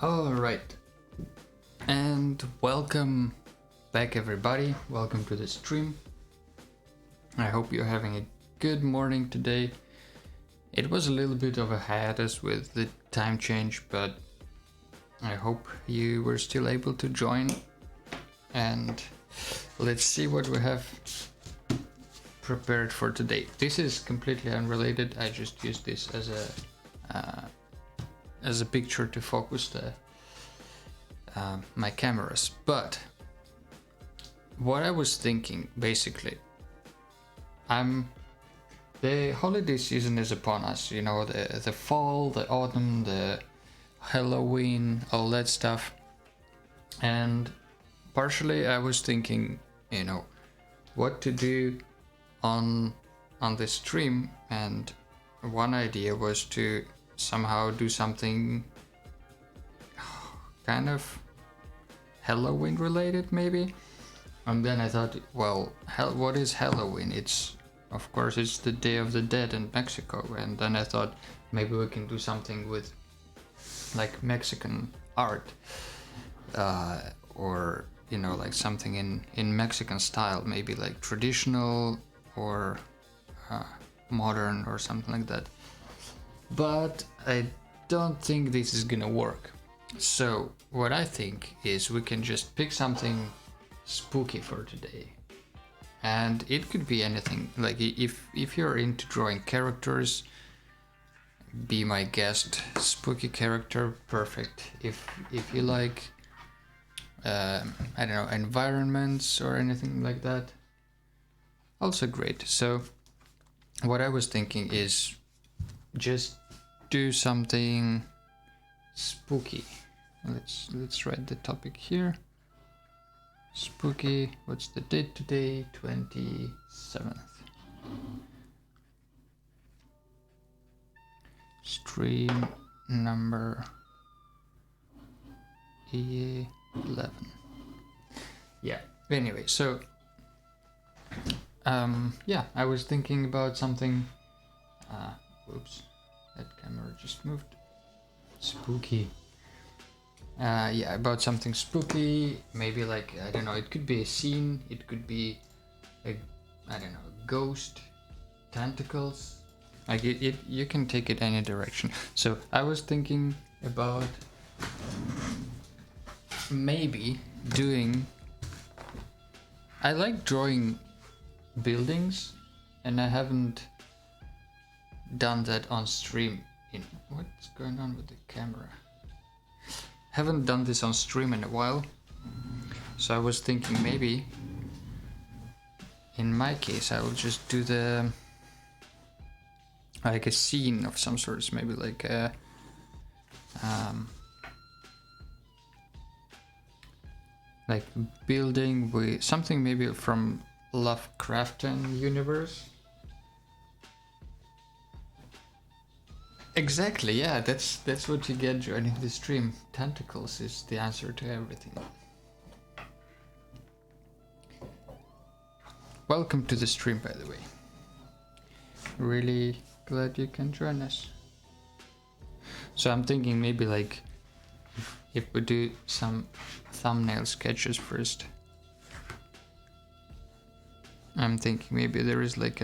Alright, and welcome back everybody, welcome to the stream. I hope you're having a good morning today. It was a little bit of a hiatus with the time change, but I hope you were still able to join. And let's see what we have prepared for today. This is completely unrelated, I just used this as a picture to focus my cameras. But what I was thinking, basically, the holiday season is upon us, you know, the fall, the autumn, the Halloween, all that stuff. And partially I was thinking, you know, what to do on the stream, and one idea was to somehow do something kind of Halloween related, maybe. And then I thought, well, what is Halloween? Of course it's the Day of the Dead in Mexico. And then I thought maybe we can do something with like Mexican art, or you know, like something in Mexican style, maybe like traditional or modern or something like that. But I don't think this is gonna work. So what I think is we can just pick something spooky for today, and it could be anything. Like if you're into drawing characters, be my guest. Spooky character, perfect. If you like I don't know, environments or anything like that, also great. So what I was thinking is just do something spooky. Let's write the topic here. Spooky. What's the date today? 27th. Stream number 11. Yeah. Anyway, so yeah, I was thinking about something. Whoops, that camera just moved. Spooky. Yeah, about something spooky. Maybe like, I don't know, it could be a scene, it could be a, I don't know, ghost, tentacles. Like you can take it any direction. So I was thinking about maybe doing, I like drawing buildings, and I haven't done that on stream. What's going on with the camera? Haven't done this on stream in a while, so I was thinking maybe in my case I will just do the like a scene of some sorts, maybe like a like building with something maybe from Lovecraftian universe. Exactly, yeah, that's what you get joining the stream. Tentacles is the answer to everything. Welcome to the stream, by the way. Really glad you can join us. So I'm thinking maybe like if we do some thumbnail sketches first. I'm thinking maybe there is like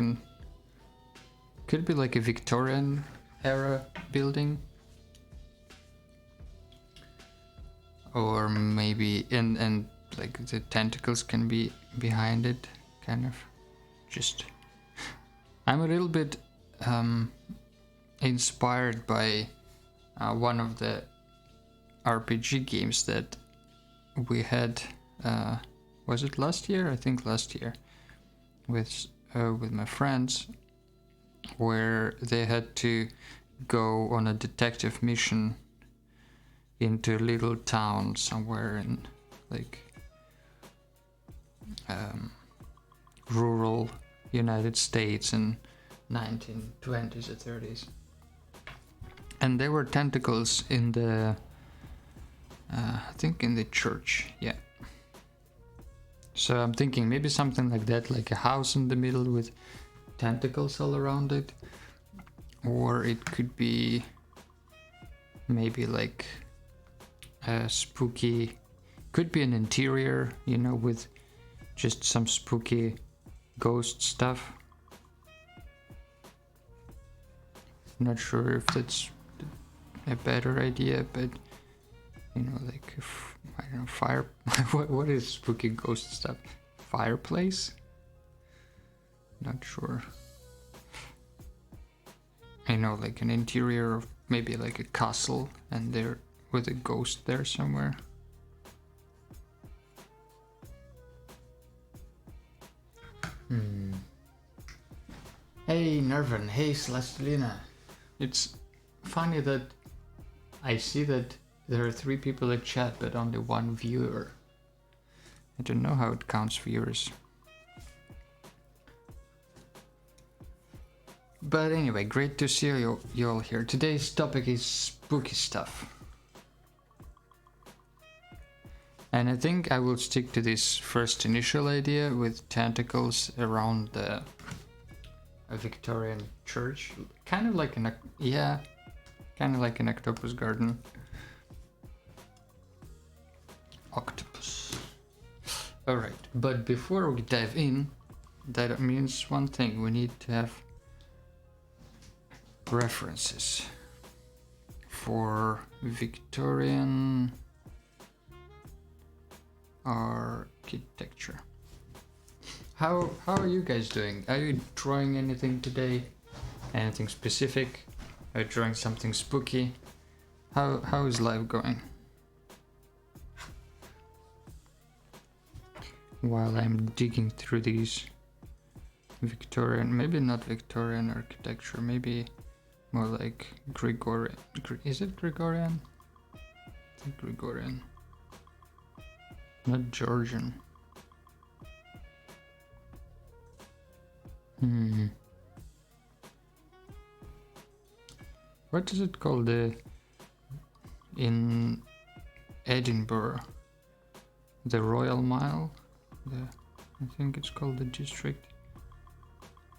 could be like a Victorian era building, or maybe and like the tentacles can be behind it, kind of. Just I'm a little bit inspired by one of the RPG games that we had, was it last year? I think last year, with my friends, where they had to go on a detective mission into a little town somewhere in like rural United States in 1920s or 30s, and there were tentacles in the I think in the church, yeah. So I'm thinking maybe something like that, like a house in the middle with tentacles all around it, or it could be maybe like spooky, could be an interior, you know, with just some spooky ghost stuff. Not sure if that's a better idea, but you know, like if, I don't know, fire. what is spooky ghost stuff? Fireplace? Not sure. I know, like an interior of maybe like a castle, and there with a ghost there somewhere. Hey Nervin, hey Celestina. It's funny that I see that there are 3 people in chat but only 1 viewer. I don't know how it counts viewers. But anyway, great to see you all here. Today's topic is spooky stuff. And I think I will stick to this first initial idea with tentacles around a Victorian church. Kind of like an octopus garden. Octopus. Alright, but before we dive in, that means one thing. We need to have references for Victorian architecture. How are you guys doing? Are you drawing anything today? Anything specific? Are you drawing something spooky? How is life going? While I'm digging through these Victorian, maybe not Victorian architecture, maybe more like Gregorian. Is it Gregorian? I think Gregorian. Not Georgian. What is it called? In Edinburgh, the Royal Mile. I think it's called the district.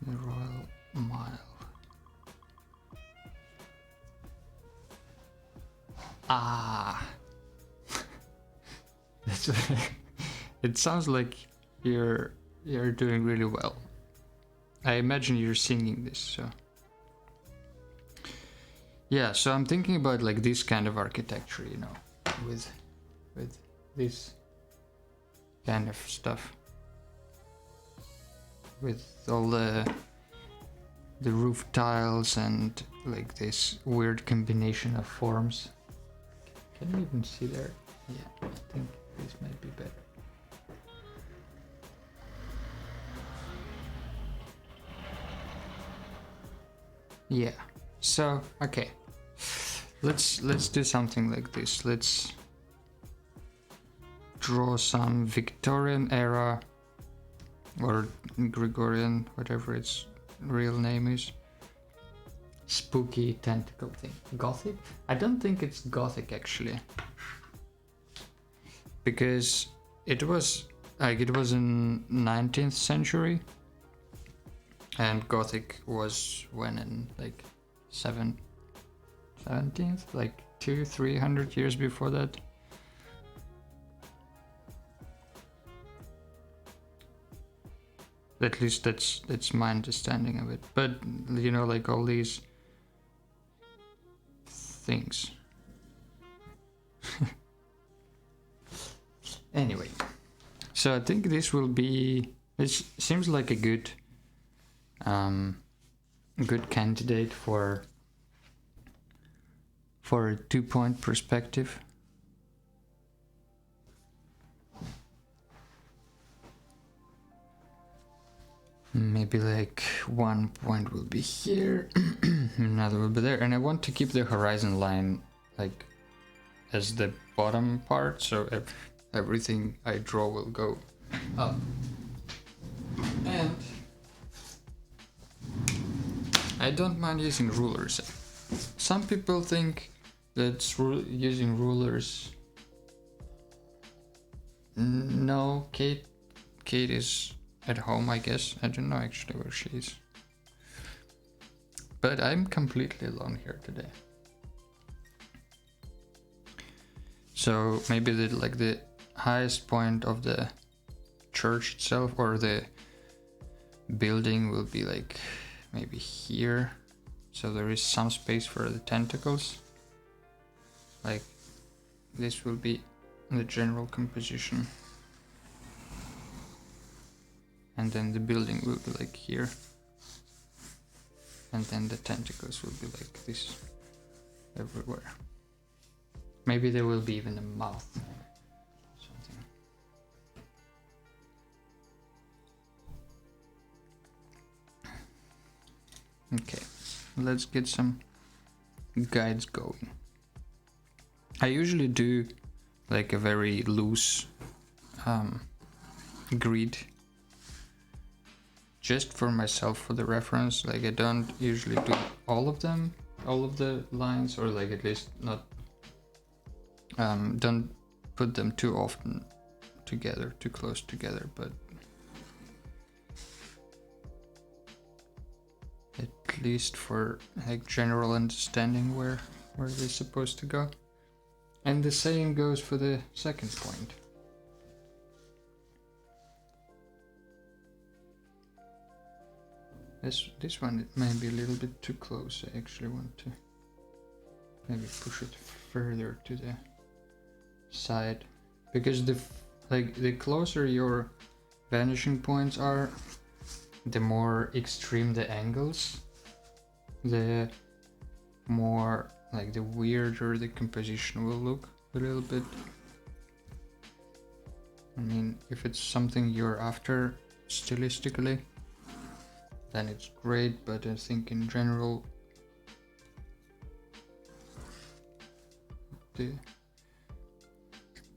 The Royal Mile. That's it sounds like you're doing really well. I imagine you're singing this, so yeah. So I'm thinking about like this kind of architecture, you know, with this kind of stuff, with all the roof tiles and like this weird combination of forms. Can you even see there? Yeah, I think this might be better. Yeah. So okay, let's do something like this. Let's draw some Victorian era or Gregorian, whatever its real name is, spooky tentacle thing. Gothic? I don't think it's Gothic actually, because it was in 19th century, and Gothic was when in like 17th, like 200-300 years before that. At least that's my understanding of it. But you know, like all these things. Anyway, so I think this seems like a good candidate for a 2-point perspective. Maybe like 1 point will be here, another will be there, and I want to keep the horizon line like as the bottom part, so everything I draw will go up. And I don't mind using rulers. Some people think that using rulers. No, Kate is at home, I guess. I don't know actually where she is. But I'm completely alone here today. So maybe the highest point of the church itself or the building will be like maybe here, so there is some space for the tentacles. Like this will be the general composition, and then the building will be like here, and then the tentacles will be like this everywhere. Maybe there will be even a mouth. Something. Okay, let's get some guides going. I usually do like a very loose grid just for myself, for the reference. Like I don't usually do all of them, all of the lines, or like at least not don't put them too often together, too close together, but at least for like general understanding where they're supposed to go. And the same goes for the second point. This one may be a little bit too close. I actually want to maybe push it further to the side, because the closer your vanishing points are, the more extreme the angles, the more like the weirder the composition will look a little bit. I mean, if it's something you're after stylistically, then it's great, but I think in general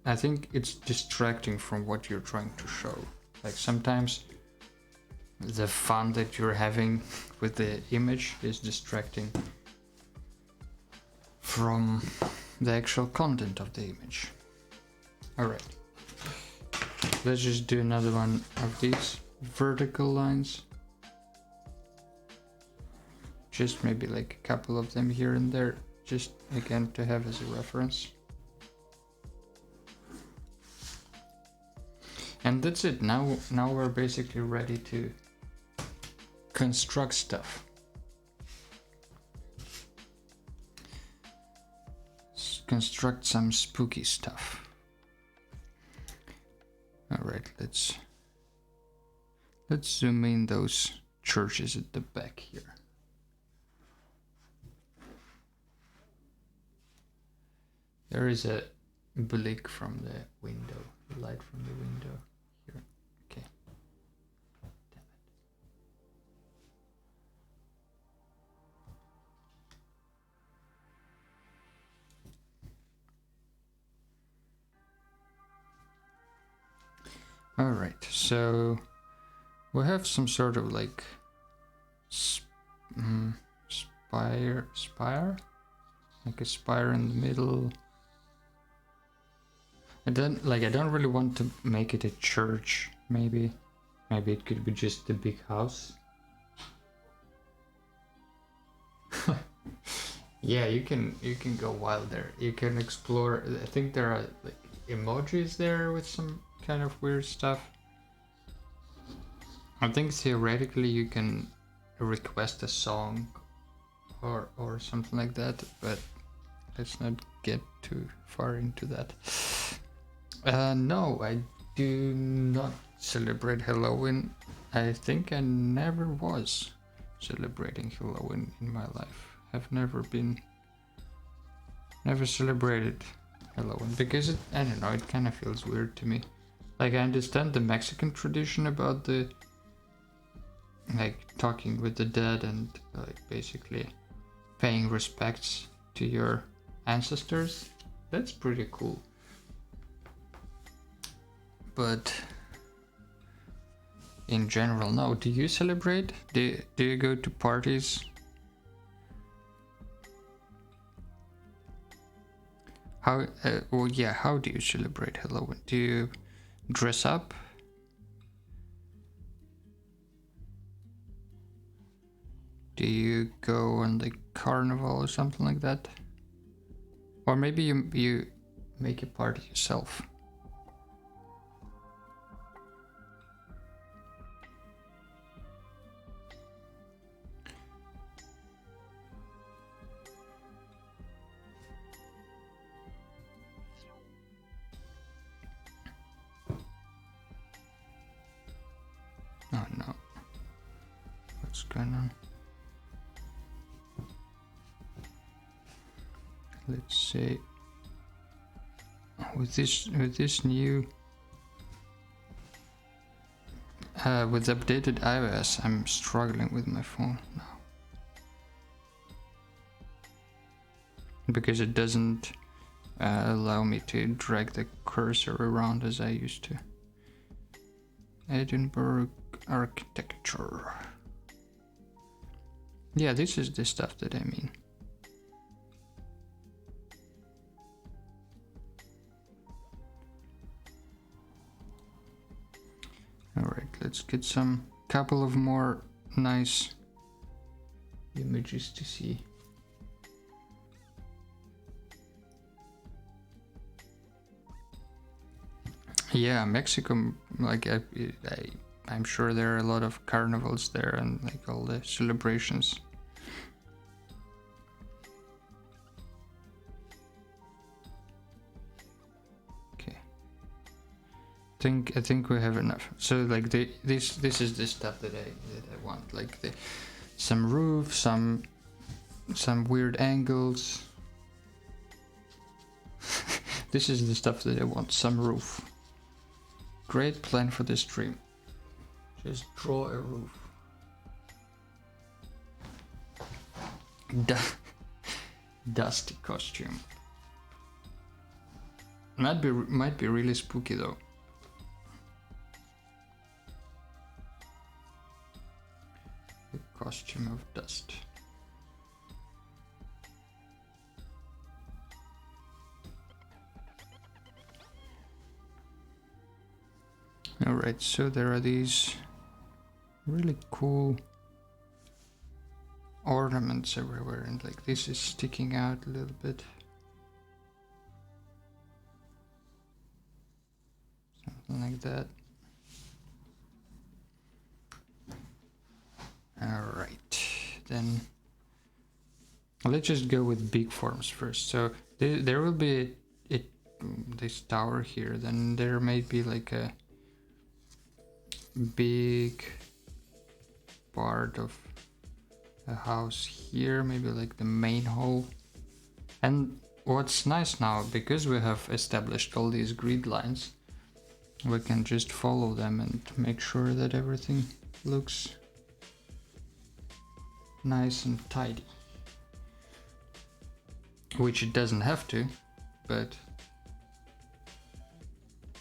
I think it's distracting from what you're trying to show. Like sometimes the fun that you're having with the image is distracting from the actual content of the image. Alright, let's just do another one of these vertical lines. Just maybe like a couple of them here and there, just again to have as a reference. And that's it. Now we're basically ready to construct stuff. Construct some spooky stuff. All right, let's zoom in those churches at the back here. There is a blick from the window, the light from the window here. Okay. Damn it. All right, so we have some sort of like spire, like a spire in the middle. I don't really want to make it a church. Maybe it could be just a big house. Yeah, you can go wild there. You can explore. I think there are like emojis there with some kind of weird stuff. I think theoretically you can request a song or something like that, but let's not get too far into that. No, I do not celebrate Halloween. I think I never was celebrating Halloween in my life. I've never celebrated Halloween because I don't know, it kind of feels weird to me. Like I understand the Mexican tradition about the like talking with the dead and like basically paying respects to your ancestors. That's pretty cool. But in general, no. Do you celebrate? Do you go to parties? How? Well, yeah. How do you celebrate Halloween? Do you dress up? Do you go on the carnival or something like that? Or maybe you make a party yourself. Oh no. What's going on? Let's see. With this new with updated iOS, I'm struggling with my phone now. Because it doesn't allow me to drag the cursor around as I used to. Edinburgh architecture. Yeah, this is the stuff that I mean. Alright, let's get some couple of more nice images to see. Yeah, Mexico, like I'm sure there are a lot of carnivals there and like all the celebrations. Okay. I think we have enough. So like this is the stuff that I want. Like some roof, some weird angles. This is the stuff that I want. Some roof. Great plan for this stream. Just draw a roof. Dusty costume. Might be really spooky though. The costume of dust. Alright, so there are these really cool ornaments everywhere, and like this is sticking out a little bit. Something like that. Alright, then let's just go with big forms first. So there will be this tower here, then there may be like a big part of a house here, maybe like the main hall. And what's nice now, because we have established all these grid lines, we can just follow them and make sure that everything looks nice and tidy. Which it doesn't have to, but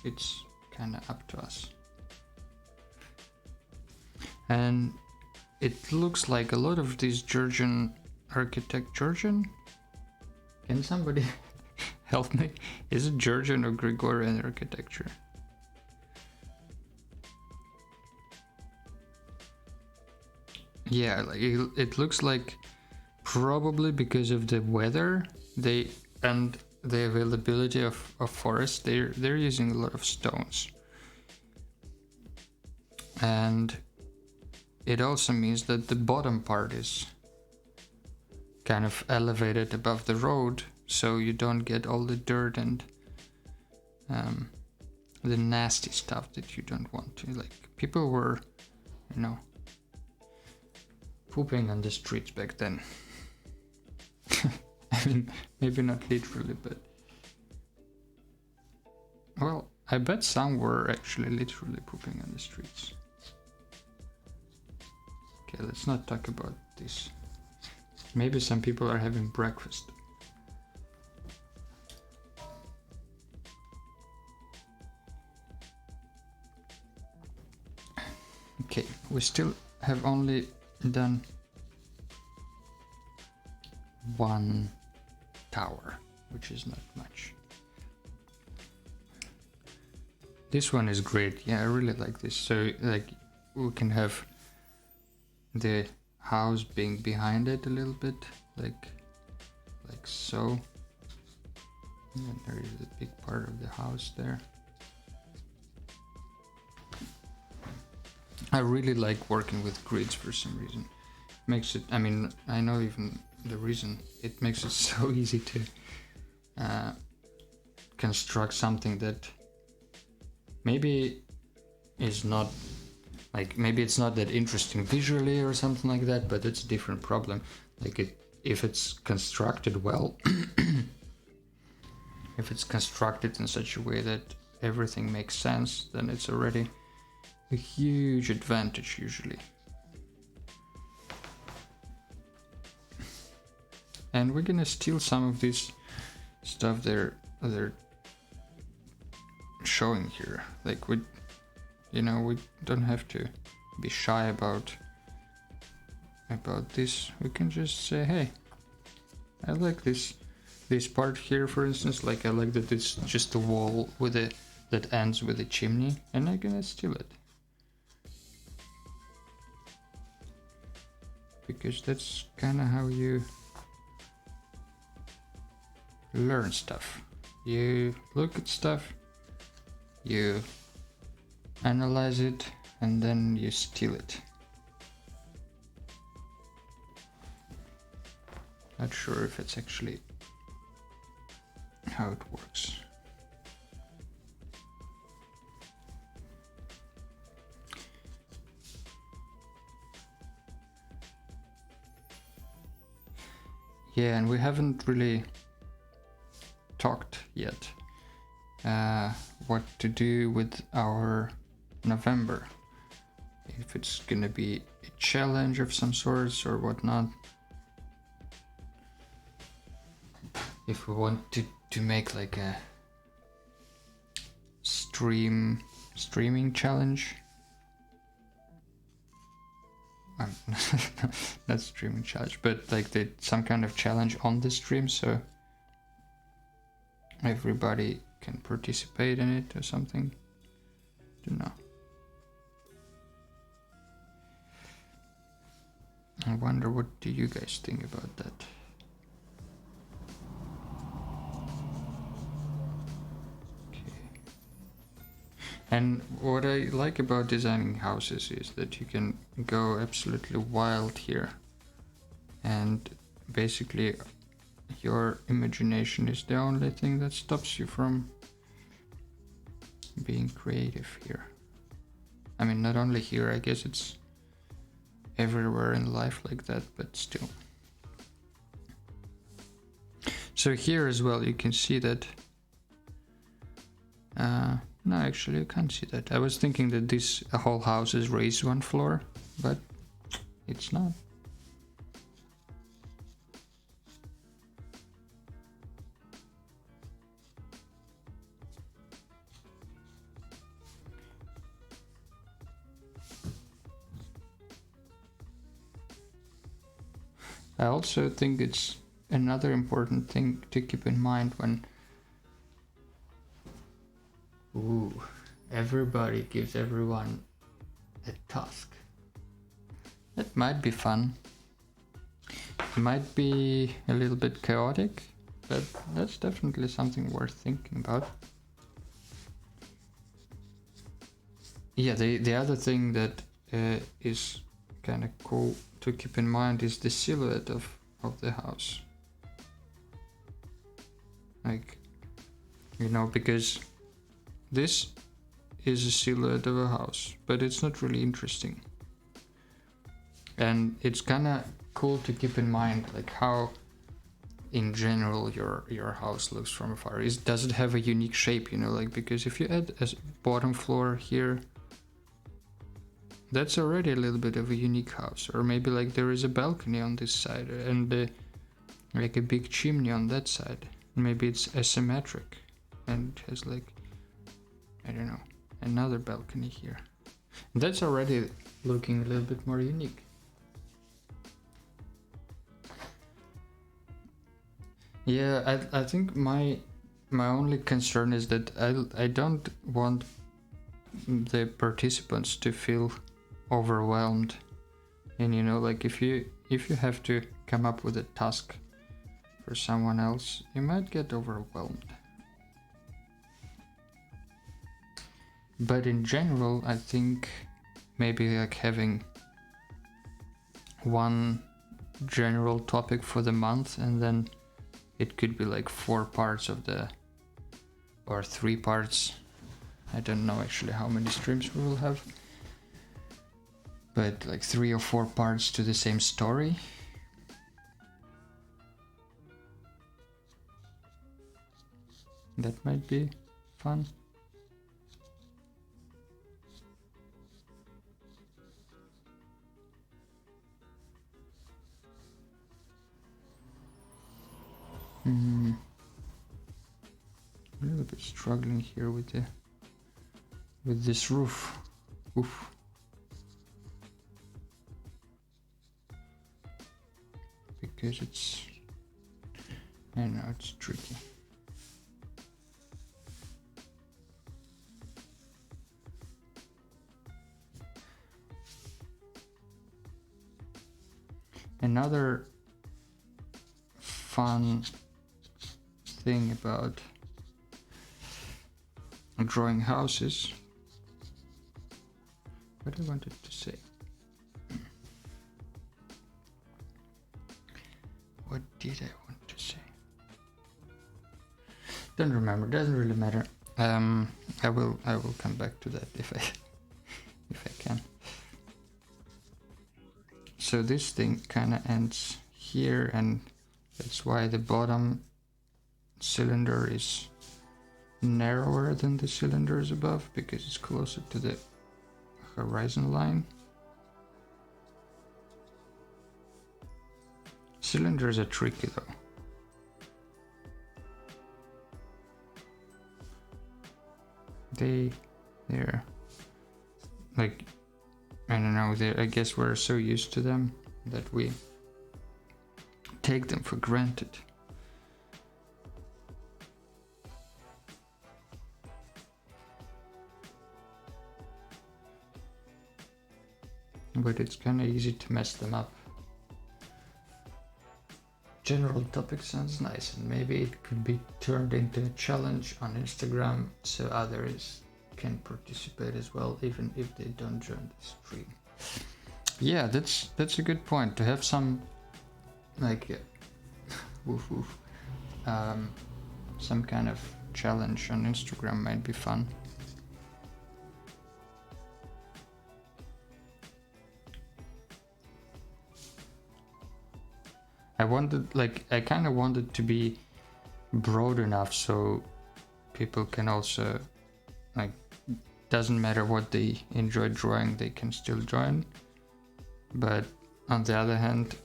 it's kind of up to us. And it looks like a lot of these Georgian Georgian? Can somebody help me? Is it Georgian or Gregorian architecture? Yeah, like it looks like probably because of the weather and the availability of forest, they're using a lot of stones. And it also means that the bottom part is kind of elevated above the road, so you don't get all the dirt and the nasty stuff that you don't want to. Like, people were, you know, pooping on the streets back then. I mean, maybe not literally, but... Well, I bet some were actually literally pooping on the streets. Okay, let's not talk about this. Maybe some people are having breakfast. Okay, we still have only done one tower, which is not much. This one is great. Yeah, I really like this. So like we can have the house being behind it a little bit, like so. And there is a big part of the house there. I really like working with grids for some reason. Makes it, I mean, I know even the reason. It makes it so easy to construct something that maybe is not, like, maybe it's not that interesting visually or something like that, but it's a different problem. Like, if it's constructed well, if it's constructed in such a way that everything makes sense, then it's already a huge advantage usually. And we're gonna steal some of this stuff they're showing here. Like, we don't have to be shy about this. We can just say, hey, I like this part here, for instance. Like, I like that it's just a wall with that ends with a chimney, and I'm gonna steal it because that's kind of how you learn stuff. You look at stuff, you analyze it, and then you steal it. Not sure if it's actually how it works. Yeah, and we haven't really talked yet what to do with our November. If it's gonna be a challenge of some sorts or whatnot. If we want to make like a streaming challenge. Not streaming challenge, but like some kind of challenge on the stream, so everybody can participate in it or something. Don't know. I wonder, what do you guys think about that? And what I like about designing houses is that you can go absolutely wild here, and basically your imagination is the only thing that stops you from being creative here. I mean, not only here, I guess it's everywhere in life like that, but still. So here as well you can see that no, actually you can't see that. I was thinking that this whole house is raised one floor, but it's not. I also think it's another important thing to keep in mind when everybody gives everyone a task. That might be fun. It might be a little bit chaotic, but that's definitely something worth thinking about. Yeah, the other thing that is kind of cool to keep in mind is the silhouette of the house. Like, because this is a silhouette of a house, but it's not really interesting. And it's kind of cool to keep in mind, like, how in general your house looks from afar. Does it have a unique shape, like, because if you add a bottom floor here, that's already a little bit of a unique house. Or maybe like there is a balcony on this side and like a big chimney on that side. Maybe it's asymmetric and has like, I don't know, another balcony here. That's already looking a little bit more unique. Yeah, I think my only concern is that I don't want the participants to feel overwhelmed. And like if you have to come up with a task for someone else, you might get overwhelmed. But in general, I think maybe like having one general topic for the month, and then it could be like 4 parts of the, or 3 parts. I don't know actually how many streams we will have, but like 3 or 4 parts to the same story. That might be fun. A little bit struggling here with this roof. Oof. Because it's, I know it's tricky. Another fun thing about drawing houses, what I wanted to say. What did I want to say? Don't remember, doesn't really matter. I will come back to that if I can. So this thing kind of ends here, and that's why the bottom cylinder is narrower than the cylinders above, because it's closer to the horizon line. Cylinders are tricky though. They're like, I don't know, I guess we're so used to them that we take them for granted. But it's kind of easy to mess them up. General topic sounds nice, and maybe it could be turned into a challenge on Instagram so others can participate as well, even if they don't join the stream. Yeah, that's a good point, to have some like woof woof, some kind of challenge on Instagram might be fun. I kind of wanted to be broad enough so people can also, like, doesn't matter what they enjoy drawing, they can still join. But on the other hand,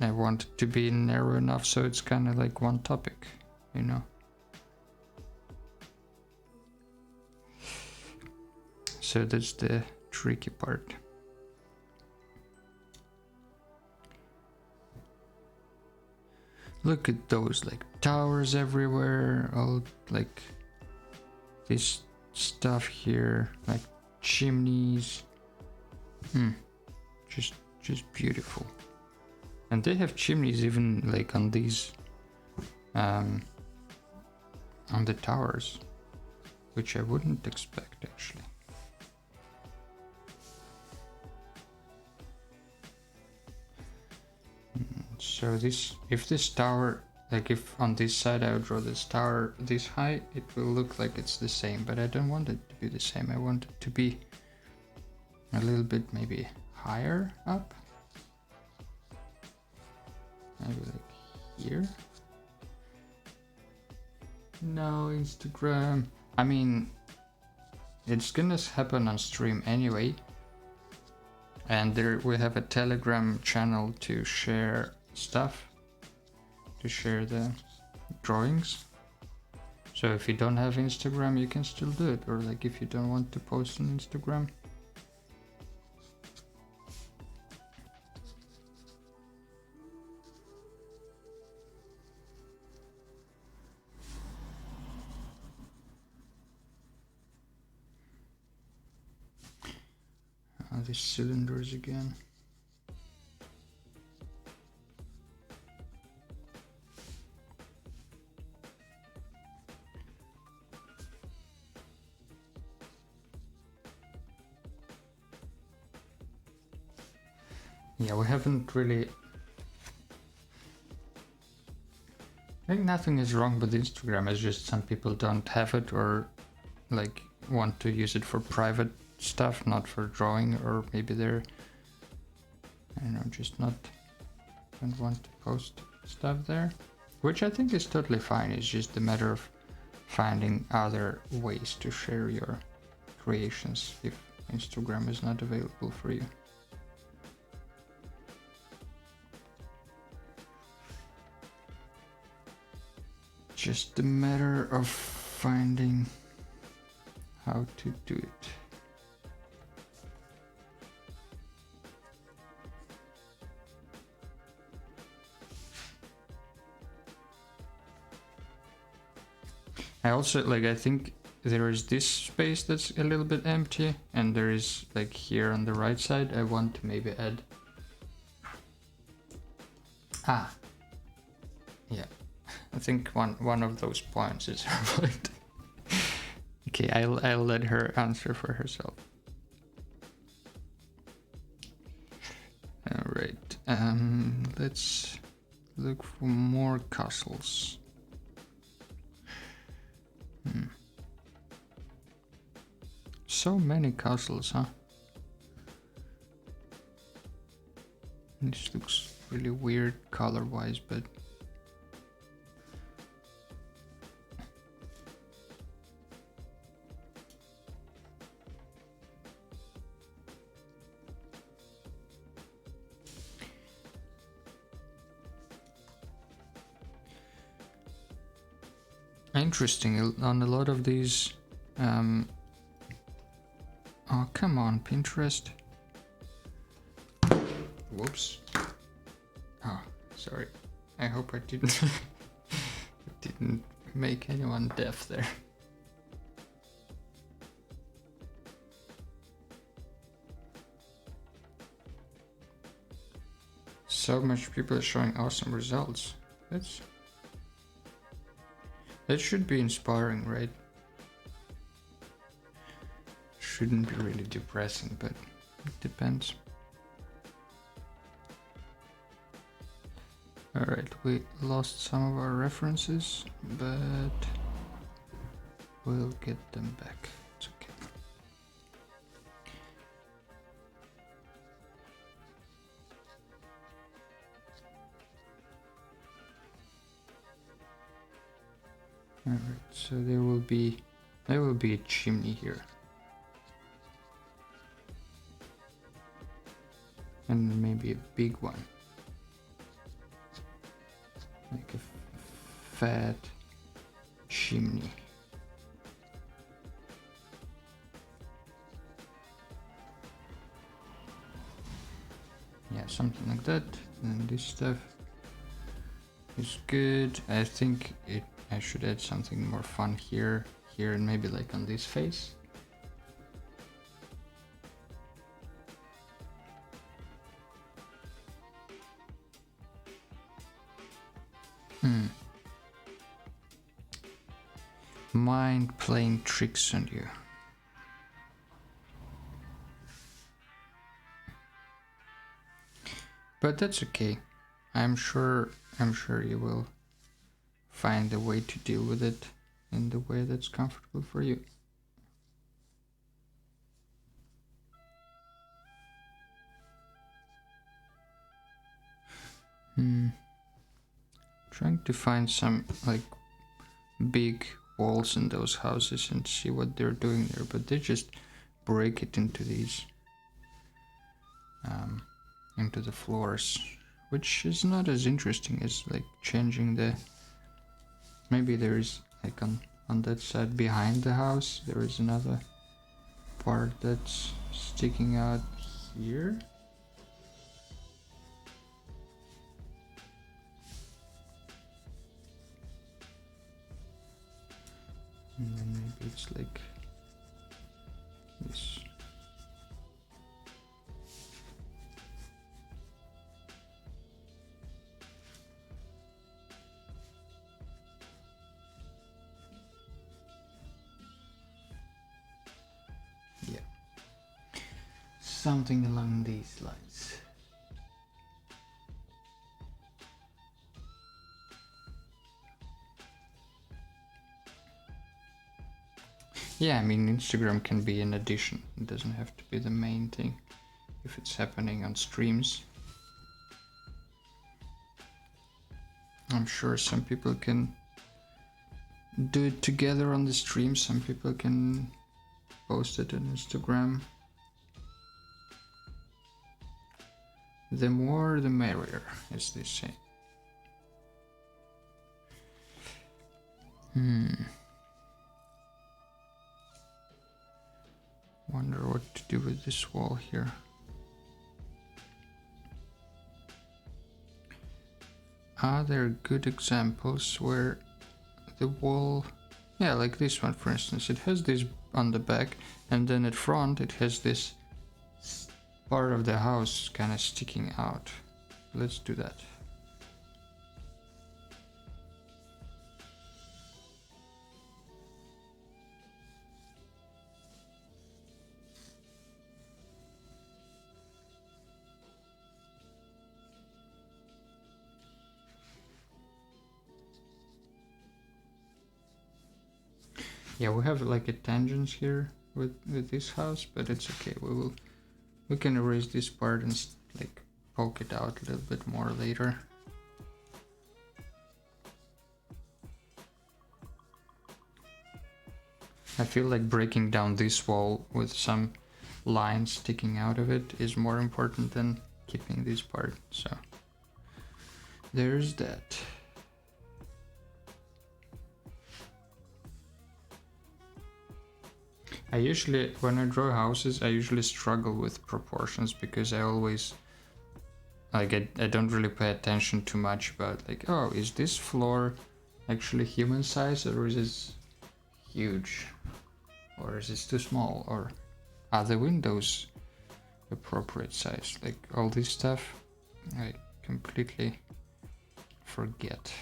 I want it to be narrow enough so it's kind of like one topic, you know. So that's the tricky part. Look at those, like, towers everywhere, all like this stuff here, like chimneys. Just beautiful. And they have chimneys even like on these on the towers, which I wouldn't expect actually. So if this tower, like if on this side I would draw this tower this high, it will look like it's the same, but I don't want it to be the same. I want it to be a little bit maybe higher up. Maybe like here. No, Instagram. I mean, it's gonna happen on stream anyway. And there we have a Telegram channel to share stuff, to share the drawings. So if you don't have Instagram, you can still do it. Or like if you don't want to post on Instagram. These cylinders again. Yeah, we haven't really... I think nothing is wrong with Instagram, it's just some people don't have it or like want to use it for private stuff, not for drawing, or maybe they're, I don't know, just not, don't want to post stuff there, which I think is totally fine. It's just a matter of finding other ways to share your creations if Instagram is not available for you. Just a matter of finding how to do it. I also like, I think there is this space that's a little bit empty, and there is like here on the right side, I want to maybe add, yeah, I think one of those points is her point. Okay, I'll let her answer for herself. All right, let's look for more castles. So many castles, huh? This looks really weird color-wise, but interesting. On a lot of these, oh come on, Pinterest. Whoops. Oh, sorry. I hope I didn't make anyone deaf there. So much people are showing awesome results. That should be inspiring, right? Shouldn't be really depressing, but it depends. Alright, we lost some of our references, but we'll get them back. It's okay. Alright, so there will be a chimney here. And maybe a big one. Like a fat chimney. Yeah, something like that. And this stuff is good. I think I should add something more fun here, and maybe like on this face. Mind playing tricks on you. But that's okay. I'm sure you will find a way to deal with it in the way that's comfortable for you. Trying to find some like big walls in those houses and see what they're doing there, but they just break it into these into the floors, which is not as interesting as like changing the, maybe there is like on that side behind the house there is another part that's sticking out here. And then maybe it's like this. Yeah. Something along these lines. Yeah, I mean, Instagram can be an addition. It doesn't have to be the main thing if it's happening on streams. I'm sure some people can do it together on the stream. Some people can post it on Instagram. The more the merrier, as they say. Wonder what to do with this wall here. Are there good examples where the wall, yeah, like this one for instance, it has this on the back, and then at front it has this part of the house kind of sticking out. Let's do that. Yeah, we have like a tangent here with this house, but it's okay. We can erase this part and like poke it out a little bit more later. I feel like breaking down this wall with some lines sticking out of it is more important than keeping this part, so there's that. I usually, when I draw houses, I usually struggle with proportions because I always, like, I don't really pay attention too much about, like, oh, is this floor actually human size, or is it huge? Or is it too small? Or are the windows appropriate size? Like, all this stuff, I completely forget.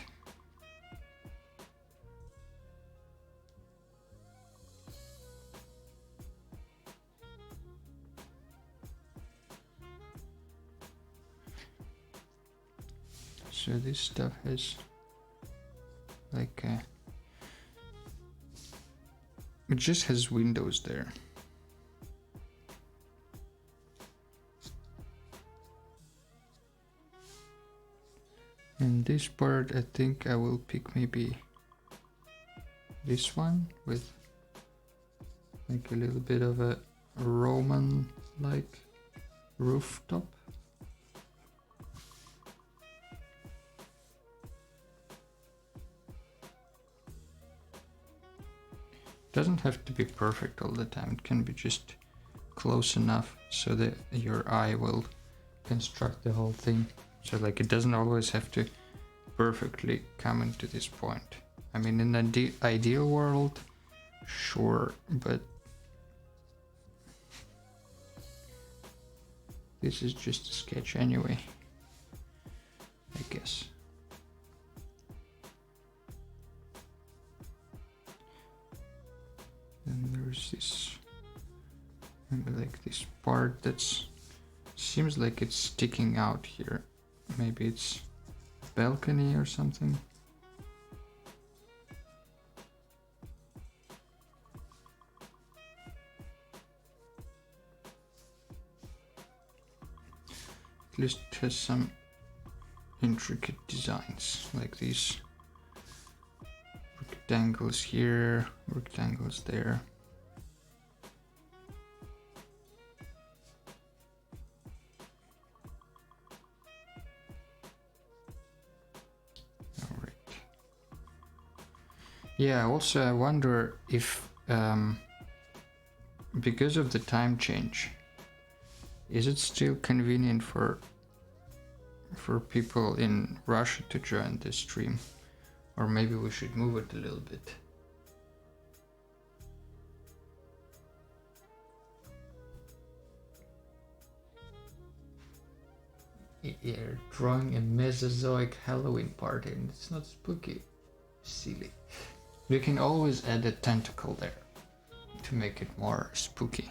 So this stuff has like it just has windows there. And this part, I think I will pick maybe this one with like a little bit of a Roman like rooftop. Doesn't have to be perfect all the time, it can be just close enough so that your eye will construct the whole thing. So like it doesn't always have to perfectly come into this point. I mean, in an ideal world, sure, but this is just a sketch anyway, I guess. Then there's this, maybe like this part that's seems like it's sticking out here. Maybe it's a balcony or something. At least it has some intricate designs, like these rectangles here, rectangles there. All right. Yeah, also I wonder if because of the time change, is it still convenient for people in Russia to join this stream? Or maybe we should move it a little bit. You're drawing a Mesozoic Halloween party and it's not spooky. Silly. You can always add a tentacle there to make it more spooky.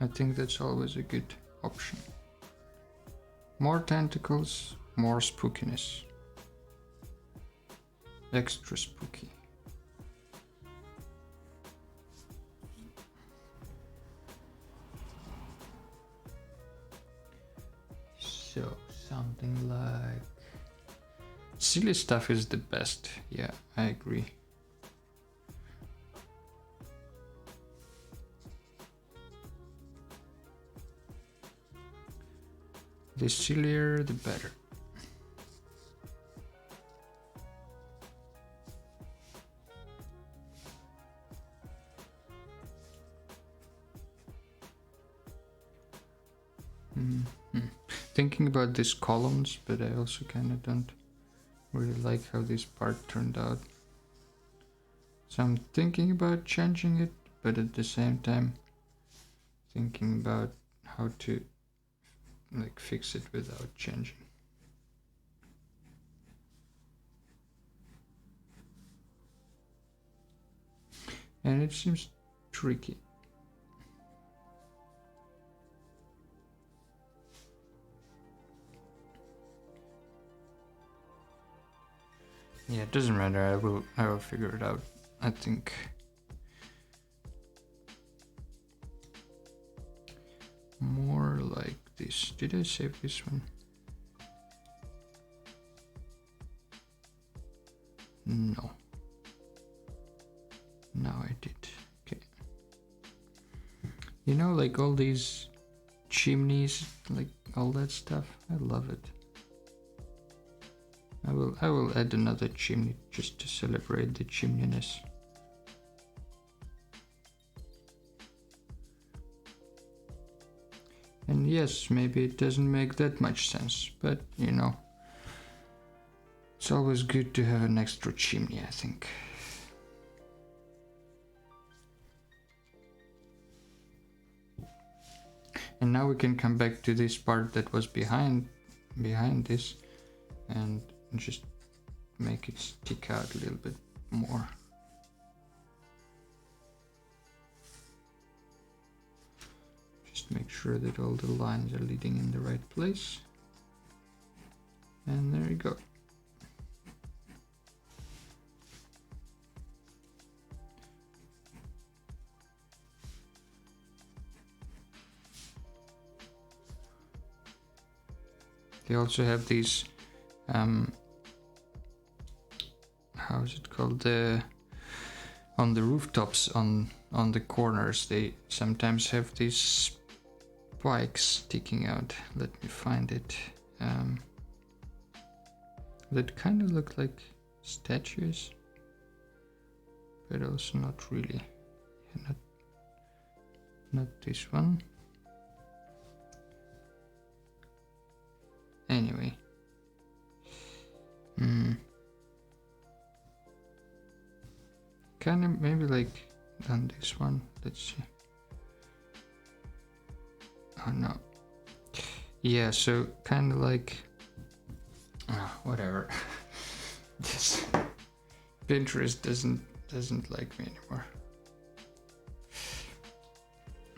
I think that's always a good option. More tentacles, more spookiness. Extra spooky. So, something like... Silly stuff is the best. Yeah, I agree. The sillier, the better. Thinking about these columns, but I also kind of don't really like how this part turned out. So I'm thinking about changing it, but at the same time thinking about how to like fix it without changing. And it seems tricky. Yeah, it doesn't matter. I will figure it out. I think. More like this. Did I save this one? No. No, I did. Okay. You know, like all these chimneys, like all that stuff. I love it. I will add another chimney just to celebrate the chimneyness. And yes, maybe it doesn't make that much sense, but you know, it's always good to have an extra chimney, I think. And now we can come back to this part that was behind this and just make it stick out a little bit more. Just make sure that all the lines are leading in the right place. And there you go. They also have these how is it called, on the rooftops on the corners they sometimes have these spikes sticking out. Let me find it. That kind of look like statues, but also not really. Not this one. Anyway. Kind of maybe like on this one. Let's see. Oh no. Yeah, so kind of like whatever. This Pinterest doesn't like me anymore.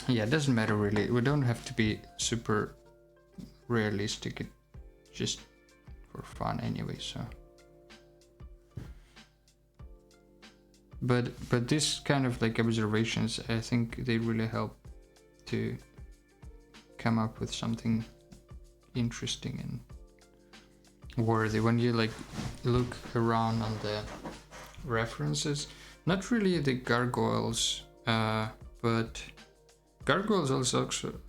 Yeah, it doesn't matter really. We don't have to be super realistic. It just for fun anyway, so. But this kind of like observations, I think they really help to come up with something interesting and worthy. When you like look around on the references, not really the gargoyles, but gargoyles also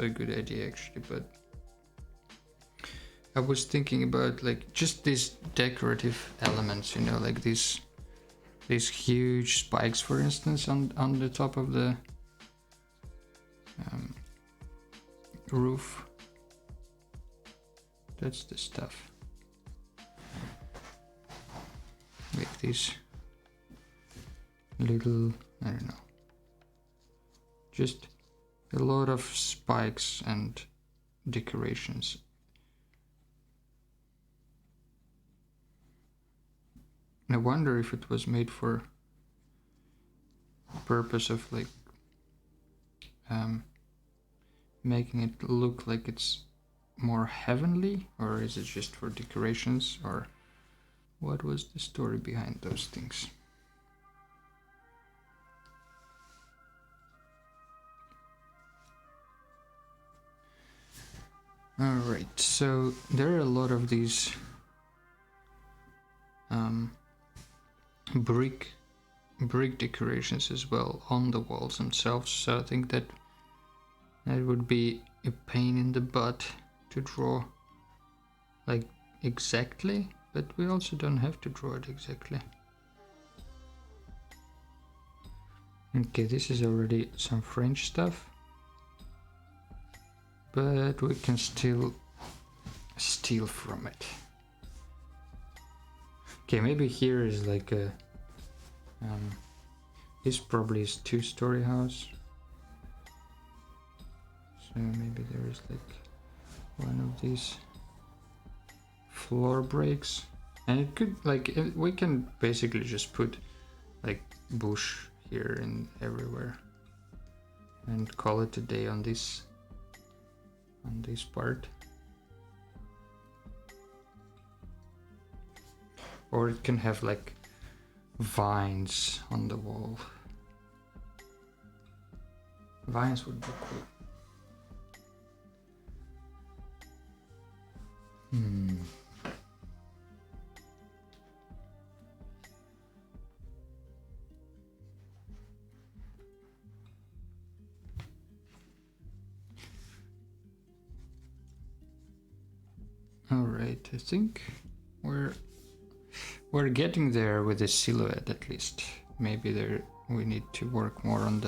a good idea actually. But I was thinking about like just these decorative elements, you know, like these huge spikes, for instance, on the top of the roof. That's the stuff. Like these little, I don't know, just a lot of spikes and decorations. I wonder if it was made for the purpose of like making it look like it's more heavenly, or is it just for decorations, or what was the story behind those things? Alright, so there are a lot of these brick decorations as well on the walls themselves, so I think that would be a pain in the butt to draw like exactly, but we also don't have to draw it exactly. Okay, this is already some French stuff, but we can still steal from it. Okay, maybe here is like a this probably is 2-story house, so maybe there is like one of these floor breaks, and it could like we can basically just put like bush here and everywhere and call it a day on this part. Or it can have like vines on the wall. Vines would be cool. Alright, I think we're getting there with the silhouette at least. Maybe we need to work more on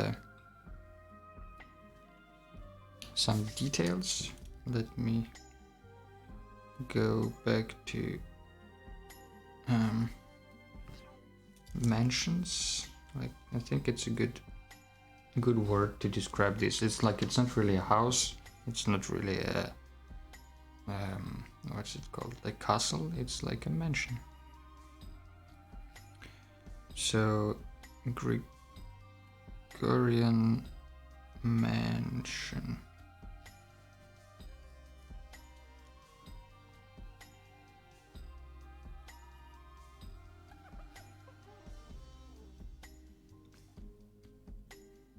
some details. Let me go back to mansions. Like, I think it's a good word to describe this. It's like, it's not really a house, it's not really a what's it called, like castle, it's like a mansion. So Gregorian mansion.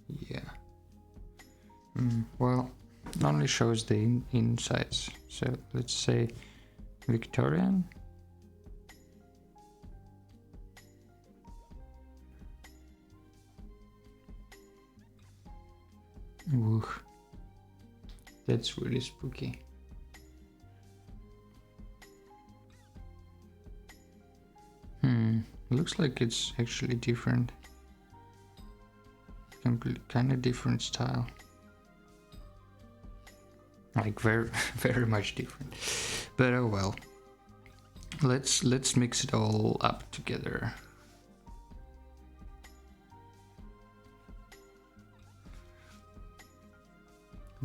Yeah. Well, it only shows the insides. So let's say Victorian. Ooh, that's really spooky. Looks like it's actually different. Kind of different style. Like very, very much different. But oh well. Let's mix it all up together.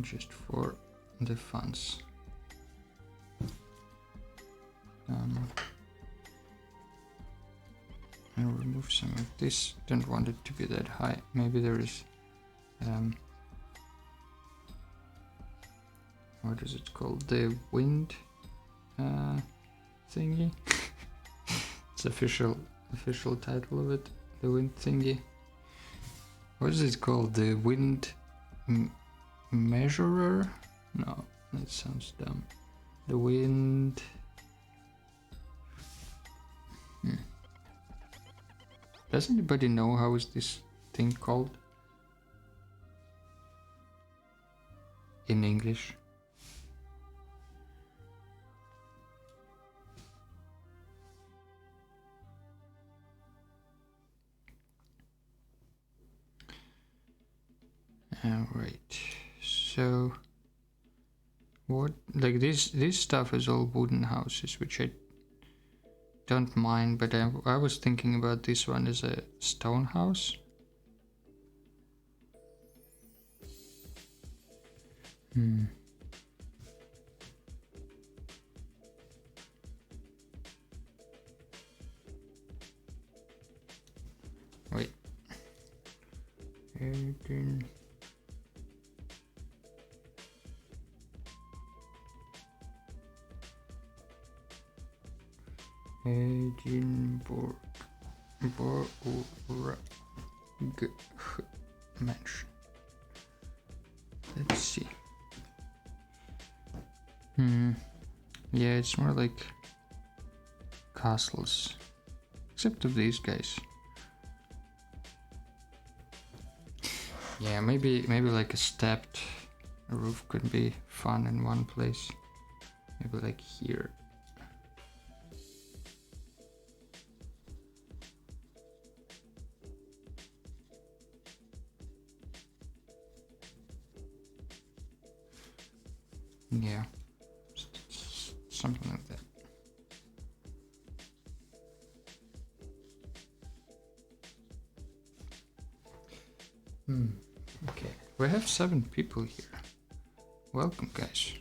Just for the funs. I'll remove some of this. Don't want it to be that high. Maybe there is what is it called? The wind thingy. It's official title of it. The wind thingy. What is it called? The wind measurer? No, that sounds dumb. The wind. Does anybody know how is this thing called in English? Alright, so what, like this stuff is all wooden houses, which I don't mind, but I was thinking about this one as a stone house. Wait. 18. Edinburgh Mansion. Let's see. Yeah, it's more like castles, except of these guys. Yeah, maybe like a stepped roof could be fun in one place. Maybe like here. Yeah, something like that. Okay, we have 7 people here. Welcome, guys.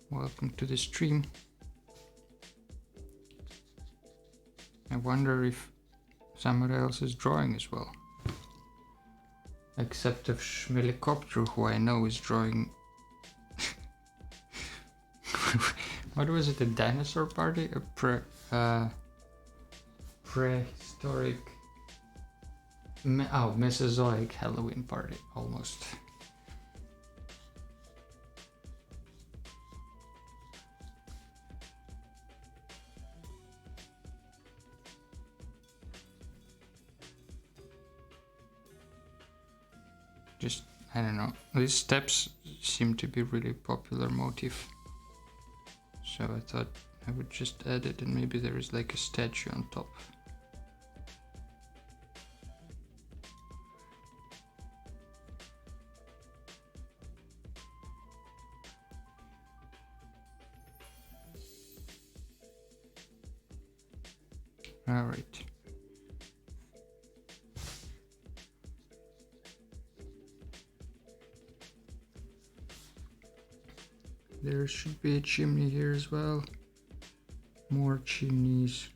Welcome to the stream. I wonder if somebody else is drawing as well. Except of Schmelikopter, who I know is drawing. What was it? A dinosaur party? A prehistoric. Mesozoic Halloween party, almost. Just, I don't know. These steps seem to be really popular motif. So I thought I would just add it, and maybe there is like a statue on top. All right. There should be a chimney here as well. More chimneys.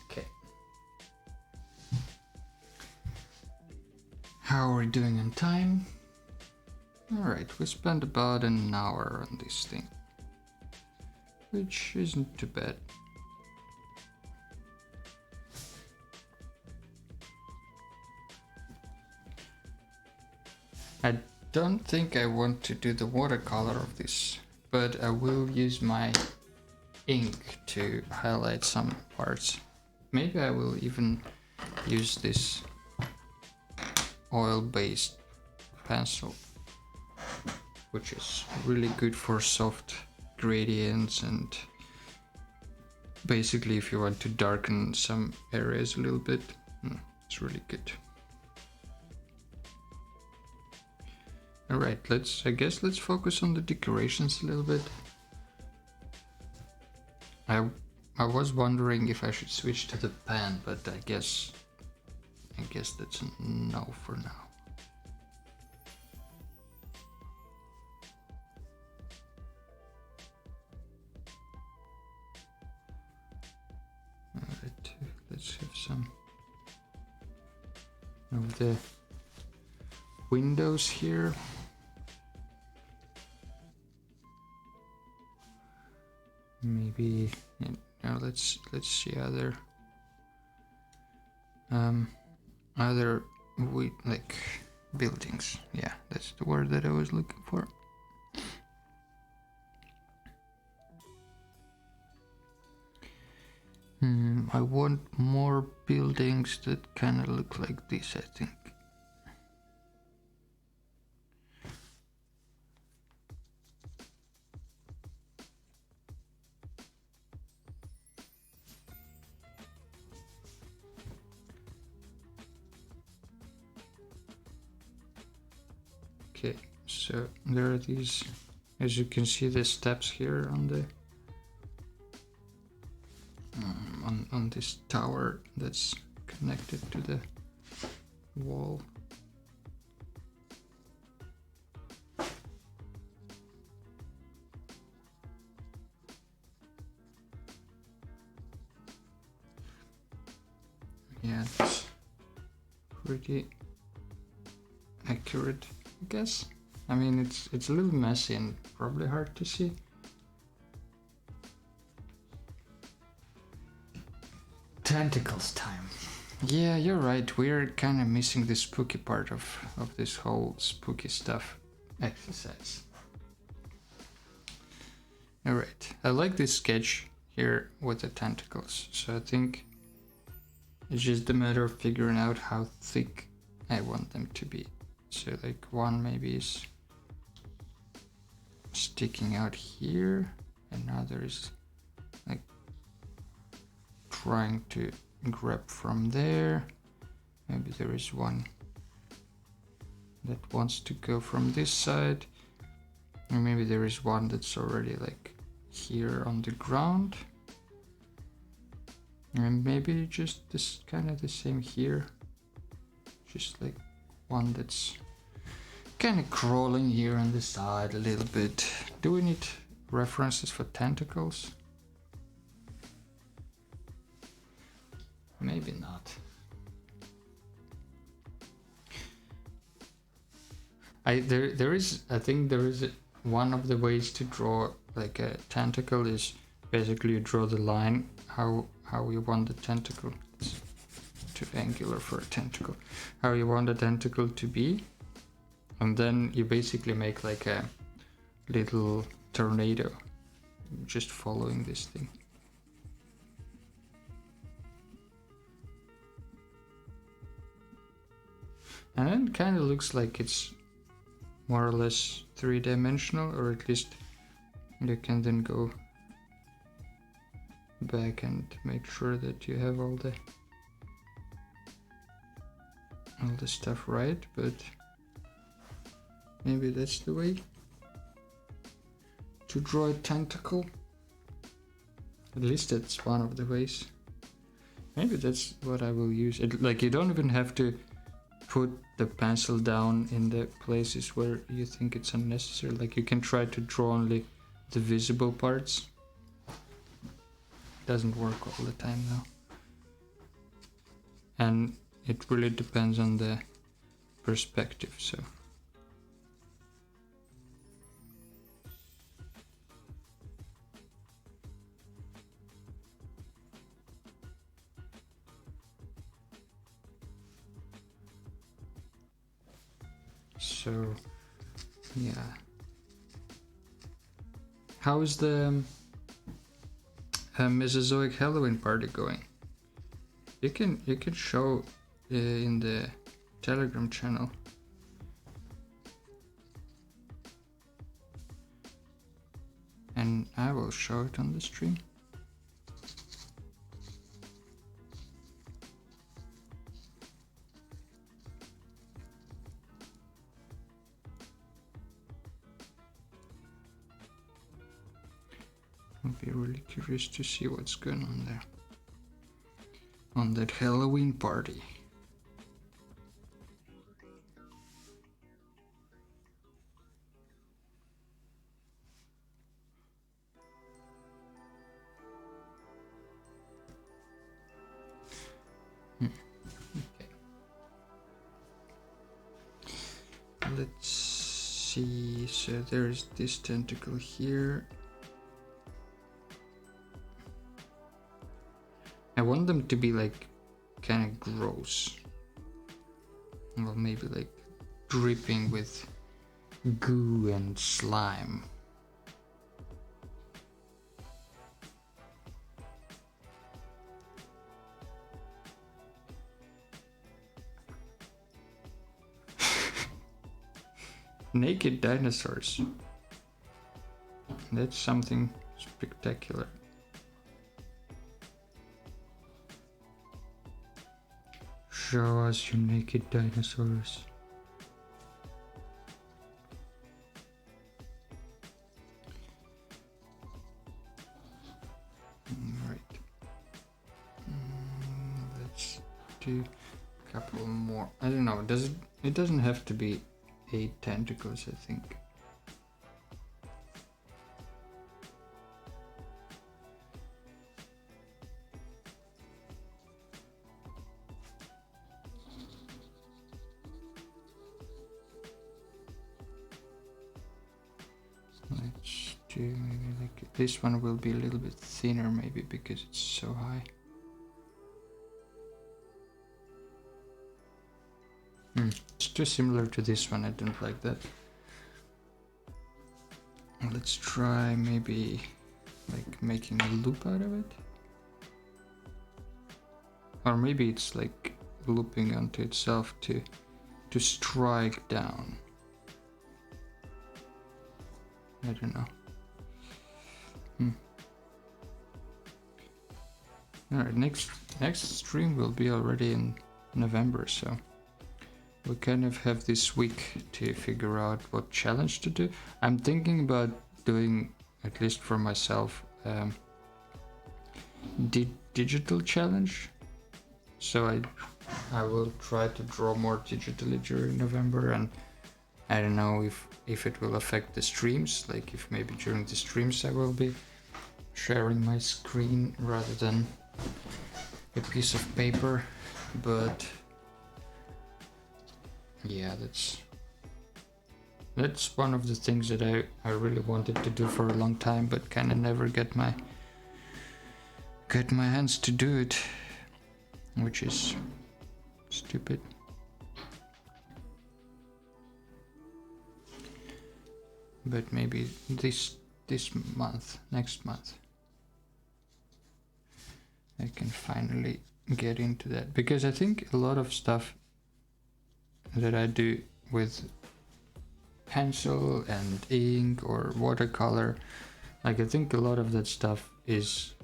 Okay. How are we doing on time? Alright, we spent about an hour on this thing, which isn't too bad. I don't think I want to do the watercolor of this, but I will use my ink to highlight some parts. Maybe I will even use this oil-based pencil, which is really good for soft gradients, and basically if you want to darken some areas a little bit, it's really good. Alright, I guess let's focus on the decorations a little bit. I was wondering if I should switch to the pen, but I guess that's a no for now. Alright, let's have some of the windows here. Maybe let's see other like buildings. Yeah, that's the word that I was looking for. I want more buildings that kind of look like this, I think. Okay, so there are these, as you can see, the steps here on the on this tower that's connected to the wall. Yeah, it's pretty accurate, I guess. I mean, it's a little messy and probably hard to see. Tentacles time. Yeah, you're right. We're kind of missing the spooky part of this whole spooky stuff exercise. Alright, I like this sketch here with the tentacles. So I think it's just a matter of figuring out how thick I want them to be. So like one maybe is sticking out here, another is like trying to grab from there. Maybe there is one that wants to go from this side, or maybe there is one that's already like here on the ground, and maybe just this kind of the same here, just like one that's kind of crawling here on the side a little bit. Do we need references for tentacles? Maybe not. I think there is one of the ways to draw like a tentacle is basically you draw the line how you want the tentacle. It's too angular for a tentacle. How you want the tentacle to be, and then you basically make like a little tornado just following this thing. And then it kind of looks like it's more or less three-dimensional, or at least you can then go back and make sure that you have all the stuff right, but maybe that's the way to draw a tentacle. At least that's one of the ways. Maybe that's what I will use. Like you don't even have to put the pencil down in the places where you think it's unnecessary. Like you can try to draw only the visible parts. Doesn't work all the time though. And it really depends on the perspective, so. So, yeah. How is the Mesozoic Halloween party going? You can show in the Telegram channel. And I will show it on the stream. I'll be really curious to see what's going on there. On that Halloween party. Okay. Let's see. So there's this tentacle here. I want them to be like kind of gross. Well, maybe like dripping with goo and slime. Naked dinosaurs. That's something spectacular. Show us your naked dinosaurs. Alright. Let's do a couple more. I don't know, it doesn't have to be 8 tentacles, I think. maybe like this one will be a little bit thinner maybe because it's so high. It's too similar to this one, I don't like that. Let's try maybe like making a loop out of it. Or maybe it's like looping onto itself to strike down. I don't know. Alright, next stream will be already in November, so we kind of have this week to figure out what challenge to do. I'm thinking about doing, at least for myself, digital challenge. So I will try to draw more digitally during November, and I don't know if it will affect the streams, like if maybe during the streams I will be sharing my screen rather than a piece of paper, but yeah, that's one of the things that I really wanted to do for a long time, but kind of never get my hands to do it, which is stupid. But maybe this month, next month, I can finally get into that, because I think a lot of stuff that I do with pencil and ink or watercolor, like I think a lot of that stuff is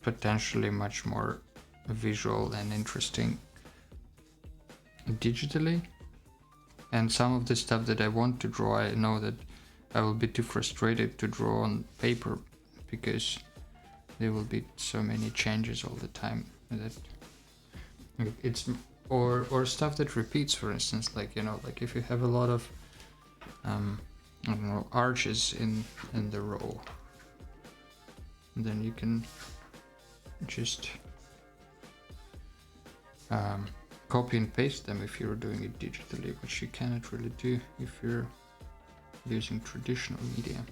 potentially much more visual and interesting digitally, and some of the stuff that I want to draw, I know that I will be too frustrated to draw on paper because there will be so many changes all the time that it's or stuff that repeats, for instance, like, you know, like if you have a lot of I don't know, arches in the row, then you can just copy and paste them if you're doing it digitally, which you cannot really do if you're using traditional media.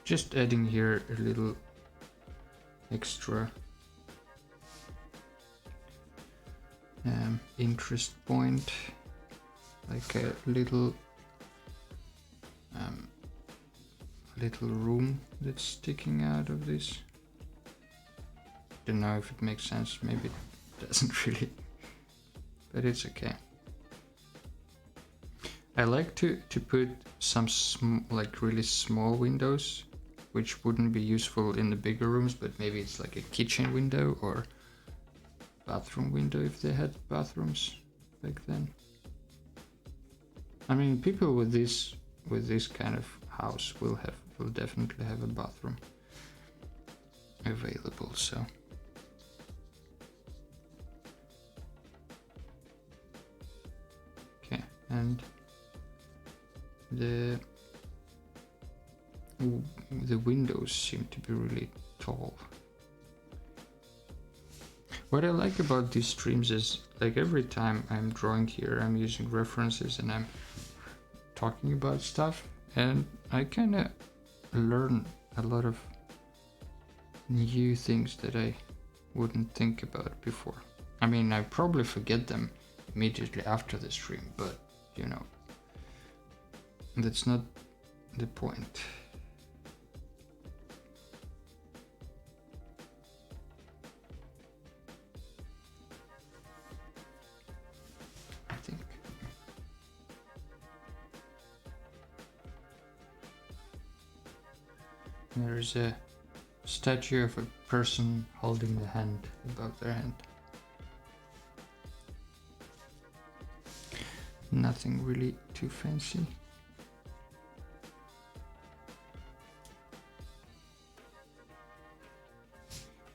Just adding here a little extra interest point, like a little room that's sticking out of this. Don't know if it makes sense, maybe it doesn't really, but it's okay. I like to put some like really small windows, which wouldn't be useful in the bigger rooms, but maybe it's like a kitchen window or bathroom window if they had bathrooms back then. I mean, people with this kind of house will definitely have a bathroom available, so. Okay, and the windows seem to be really tall. What I like about these streams is, like, every time I'm drawing here, I'm using references and I'm talking about stuff, and I kind of learn a lot of new things that I wouldn't think about before. I mean, I probably forget them immediately after the stream, but, you know, that's not the point. I think. There is a statue of a person holding the hand above their hand. Nothing really too fancy.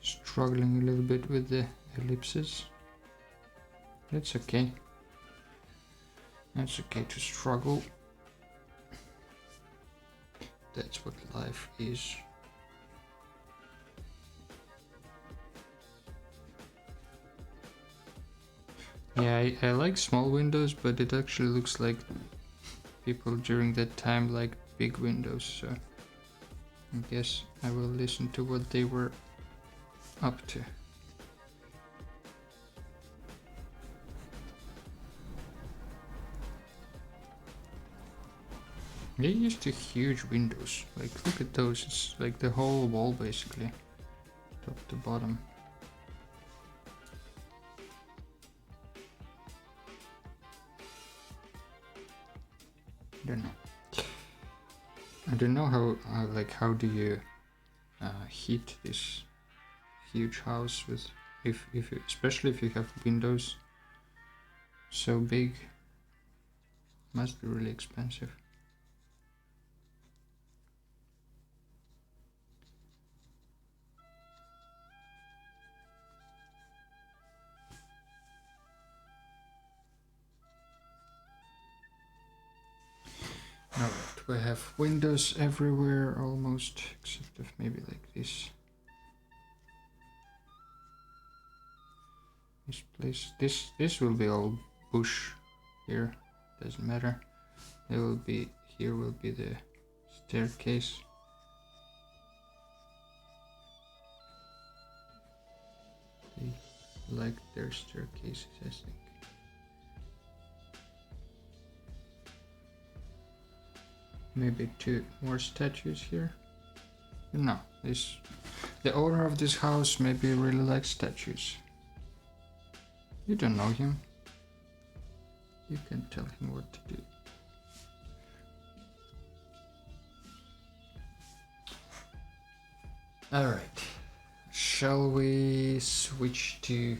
Struggling a little bit with the ellipses. That's okay. That's okay to struggle. That's what life is. Yeah, I like small windows, but it actually looks like people during that time liked big windows, so I guess I will listen to what they were up to. They used to huge windows, like look at those, it's like the whole wall basically, top to bottom. I don't know how do you heat this huge house with, if especially if you have windows so big, must be really expensive. Alright, we have windows everywhere almost, except if maybe like this. This place, this will be all bush here, doesn't matter. It will be, here will be the staircase. They like their staircases, I think. Maybe 2 more statues here. No, the owner of this house maybe really likes statues. You don't know him. You can tell him what to do. Alright, shall we switch to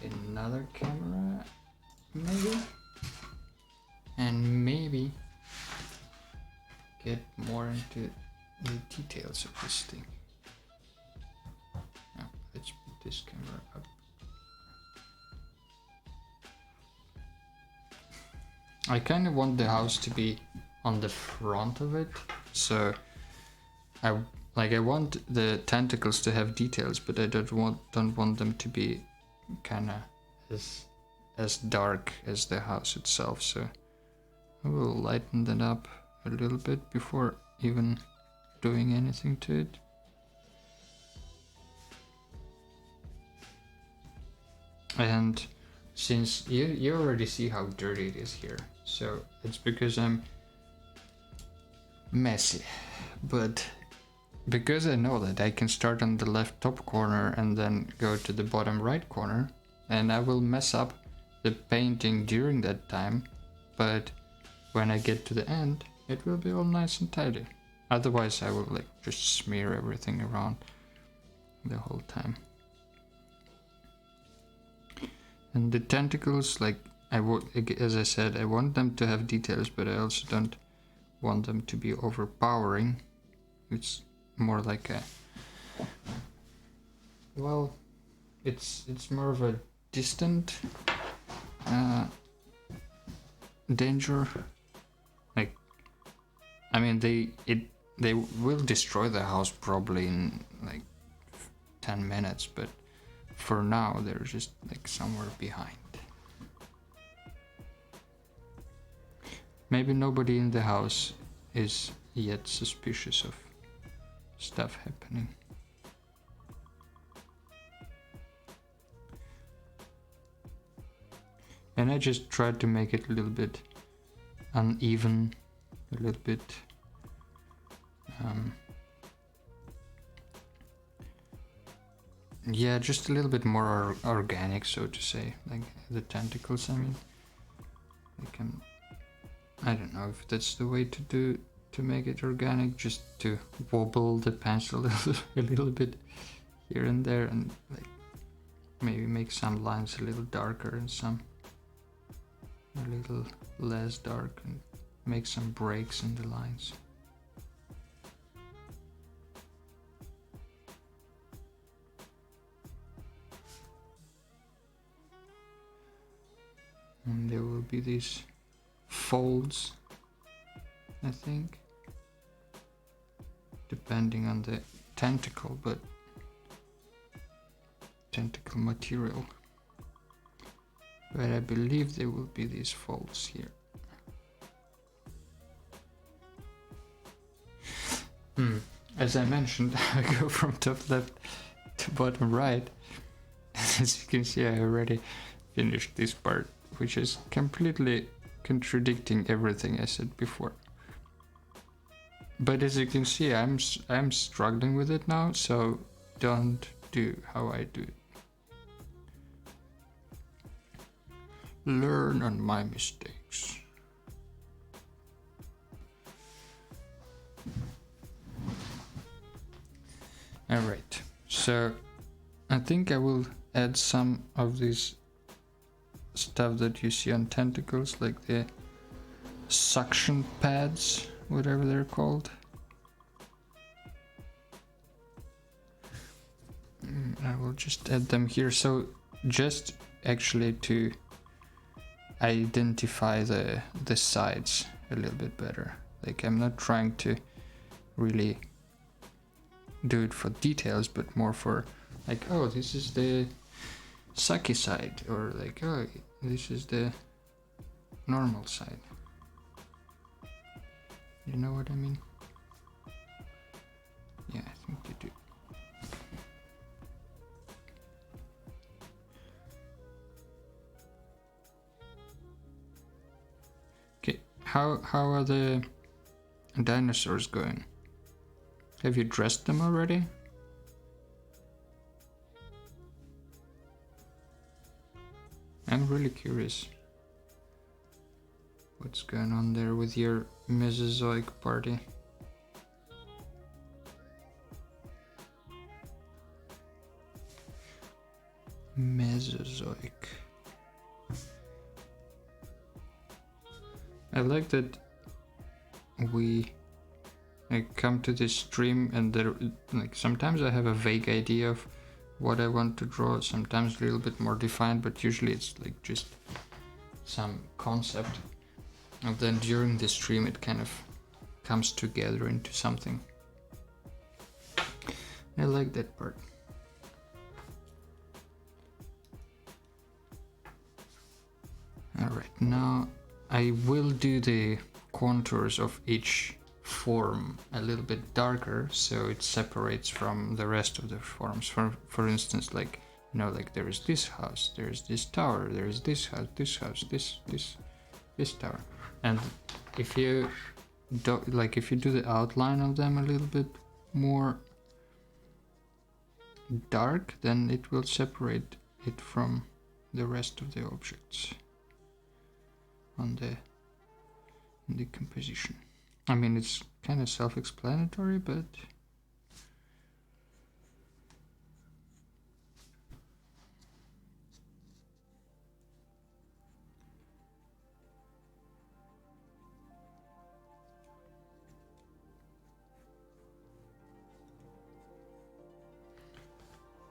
another camera, maybe? And maybe get more into the details of this thing. Now, let's put this camera up. I kind of want the house to be on the front of it, so I want the tentacles to have details, but I don't want them to be kind of as dark as the house itself. So I will lighten that up a little bit before even doing anything to it. And since you already see how dirty it is here, so it's because I'm messy, but because I know that I can start on the left top corner and then go to the bottom right corner, and I will mess up the painting during that time, but when I get to the end it will be all nice and tidy. Otherwise I will like just smear everything around the whole time. And the tentacles, like as I said, I want them to have details, but I also don't want them to be overpowering. It's more like a, well, it's more of a distant danger. Like, I mean, they will destroy the house probably in like 10 minutes, but for now they're just like somewhere behind. Maybe nobody in the house is yet suspicious of stuff happening. And I just tried to make it a little bit uneven, a little bit yeah, just a little bit more organic, so to say. Like the tentacles, I mean, I don't know if that's the way to make it organic, just to wobble the pencil a little bit here and there, and like maybe make some lines a little darker and some a little less dark, and make some breaks in the lines. And there will be these folds, I think, depending on the tentacle, but tentacle material. But I believe there will be these folds here. as I mentioned, I go from top left to bottom right. As you can see, I already finished this part, which is completely contradicting everything I said before. But as you can see, I'm struggling with it now, so don't do how I do it. Learn on my mistakes. Alright, so I think I will add some of this stuff that you see on tentacles, like the suction pads, whatever they're called. I will just add them here, so just actually to identify the sides a little bit better. Like, I'm not trying to really do it for details, but more for like, oh, this is the sucky side, or like, oh, this is the normal side. You know what I mean? Yeah, I think you do. Okay, how are the dinosaurs going? Have you dressed them already? I'm really curious what's going on there with your Mesozoic party. Mesozoic. I like that we come to this stream and there, like, sometimes I have a vague idea of what I want to draw, sometimes a little bit more defined, but usually it's like just some concept, and then during the stream it kind of comes together into something. I like that part. Alright, now I will do the contours of each form a little bit darker, so it separates from the rest of the forms. For instance, like, you know, like there is this house, there is this tower, there is this house, this tower, and if you do, like, if you do the outline of them a little bit more dark, then it will separate it from the rest of the objects on the composition. I mean, it's kind of self-explanatory, but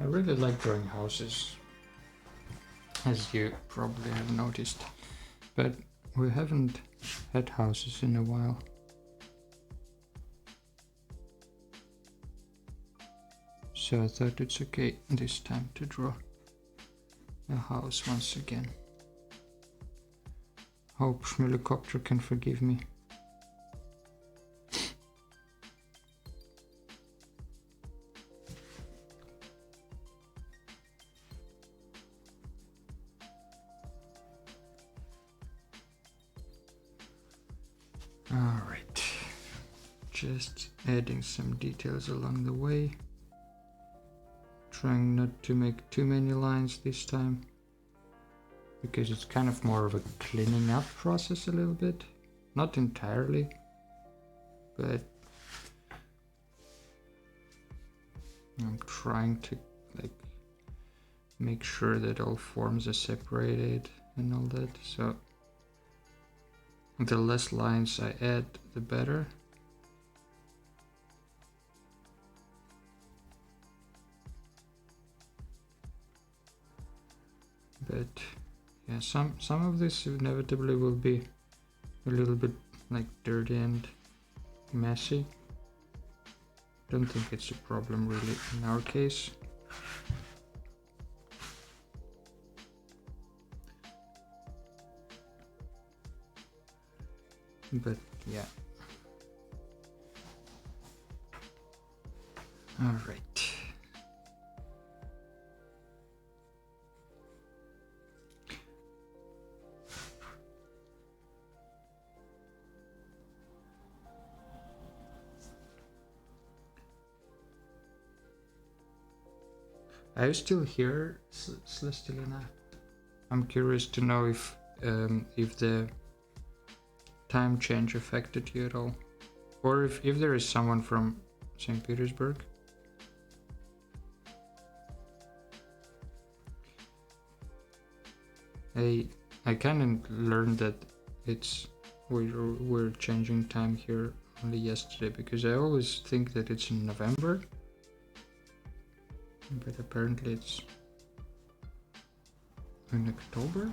I really like drawing houses, as you probably have noticed, but we haven't had houses in a while. So I thought it's okay this time to draw a house once again. Hope Schmilicopter can forgive me. Alright, just adding some details along the way. Trying not to make too many lines this time, because it's kind of more of a cleaning up process a little bit. Not entirely, but I'm trying to, like, make sure that all forms are separated and all that, so the less lines I add, the better. But yeah, some of this inevitably will be a little bit like dirty and messy. Don't think it's a problem really in our case. But yeah. All right. Are you still here, Celestilina? I'm curious to know if the time change affected you at all, or if there is someone from St. Petersburg. I kind of learned that we're changing time here only yesterday, because I always think that it's in November, but apparently it's in October.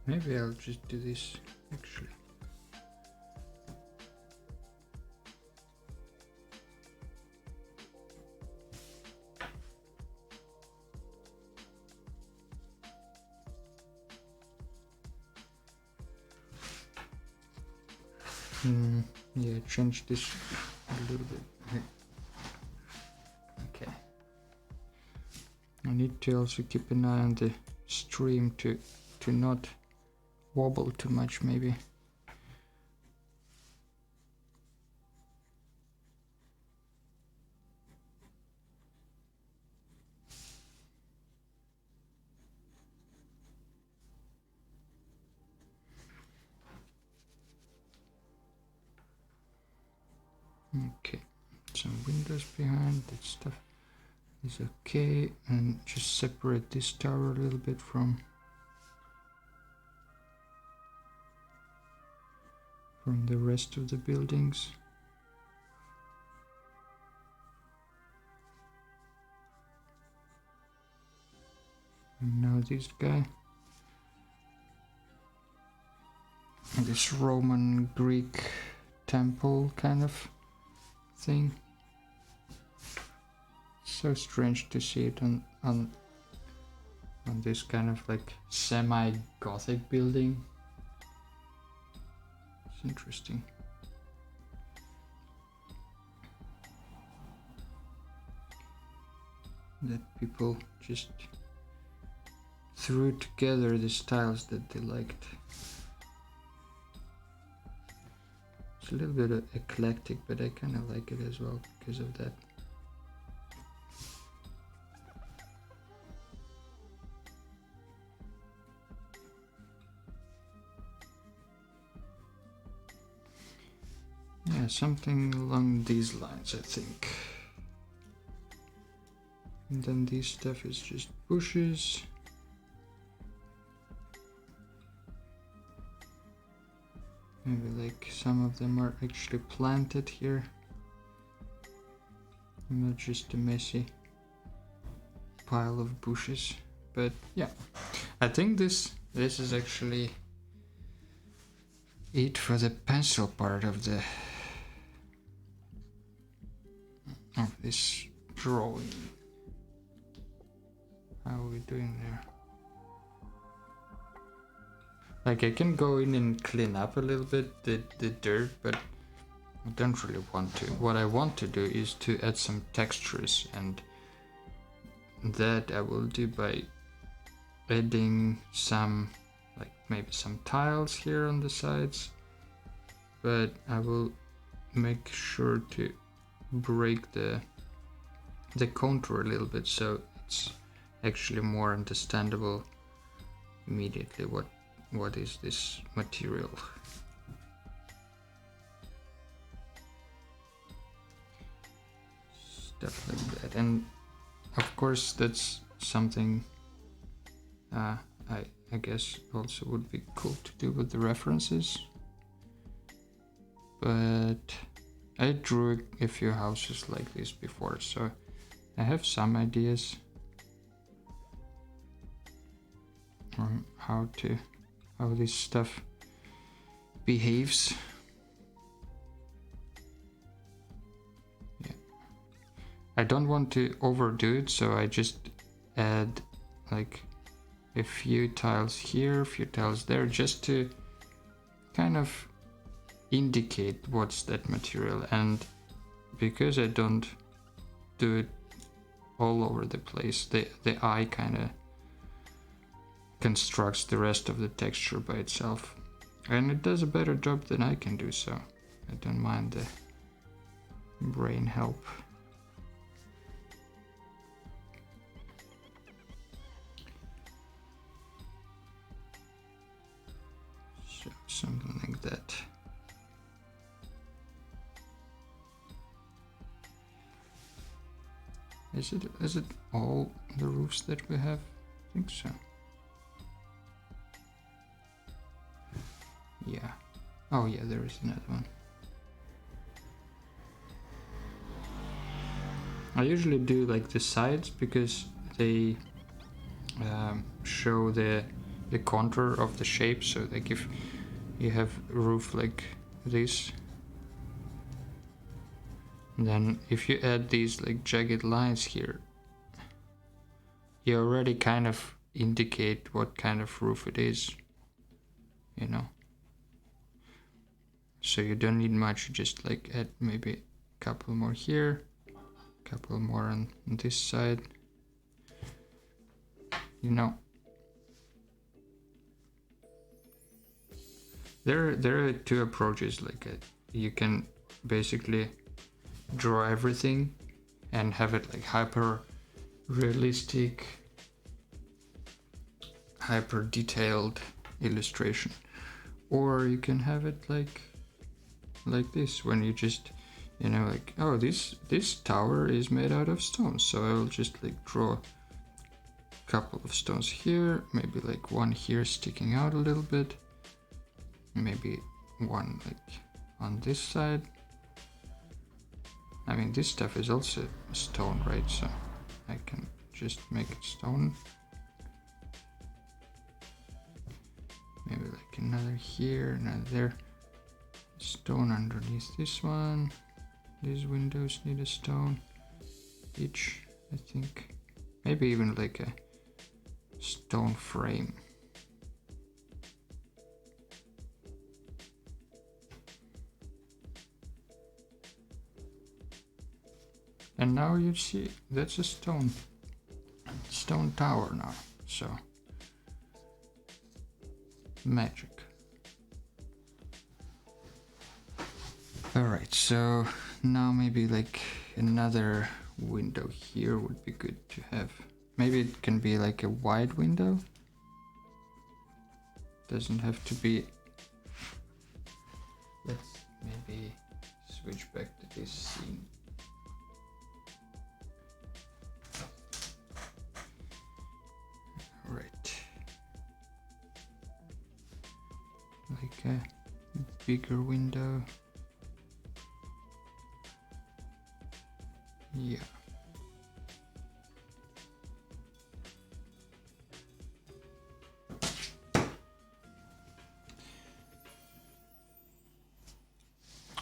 Maybe I'll just do this actually. Yeah, change this a little bit. Okay. I need to also keep an eye on the stream to not wobble too much, maybe. Okay, some windows behind, that stuff is okay, and just separate this tower a little bit from the rest of the buildings. And now this guy, this Roman Greek temple kind of thing. So strange to see it on this kind of like semi-Gothic building. It's interesting. That people just threw together the styles that they liked. It's a little bit eclectic, but I kind of like it as well because of that. Yeah, something along these lines, I think. And then this stuff is just bushes. Maybe like some of them are actually planted here, not just a messy pile of bushes. But yeah, I think this is actually it for the pencil part of this drawing. How are we doing there? Like, I can go in and clean up a little bit the dirt, but I don't really want to. What I want to do is to add some textures, and that I will do by adding some, like maybe some tiles here on the sides, but I will make sure to break the contour a little bit so it's actually more understandable immediately what is this material. Stuff like that. And of course that's something I guess also would be cool to do with the references, but I drew a few houses like this before, so I have some ideas on how this stuff behaves. I don't want to overdo it, so I just add like a few tiles here, a few tiles there, just to kind of indicate what's that material. And because I don't do it all over the place, the eye kind of constructs the rest of the texture by itself, and it does a better job than I can do, so I don't mind the brain help. So something like that. Is it all the roofs that we have? I think so. Yeah. Oh yeah, there is another one. I usually do like the sides because they show the contour of the shape. So like if you have a roof like this, then if you add these like jagged lines here, you already kind of indicate what kind of roof it is, you know. So you don't need much, just like add maybe a couple more here, a couple more on this side, you know. There are two approaches. Like you can basically draw everything and have it like hyper realistic, hyper detailed illustration, or you can have it like this, when you just, you know, like, oh, this tower is made out of stones, so I will just like draw a couple of stones here, maybe like one here sticking out a little bit, maybe one like on this side. I mean, this stuff is also stone, right? So I can just make it stone. Maybe like another here, another there. Stone underneath this one. These windows need a stone each, I think. Maybe even like a stone frame. And now you see, that's a stone tower now, so magic. Alright, so now maybe like another window here would be good to have. Maybe it can be like a wide window. Doesn't have to be. Let's maybe switch back to this scene. Right. Like a bigger window. Yeah.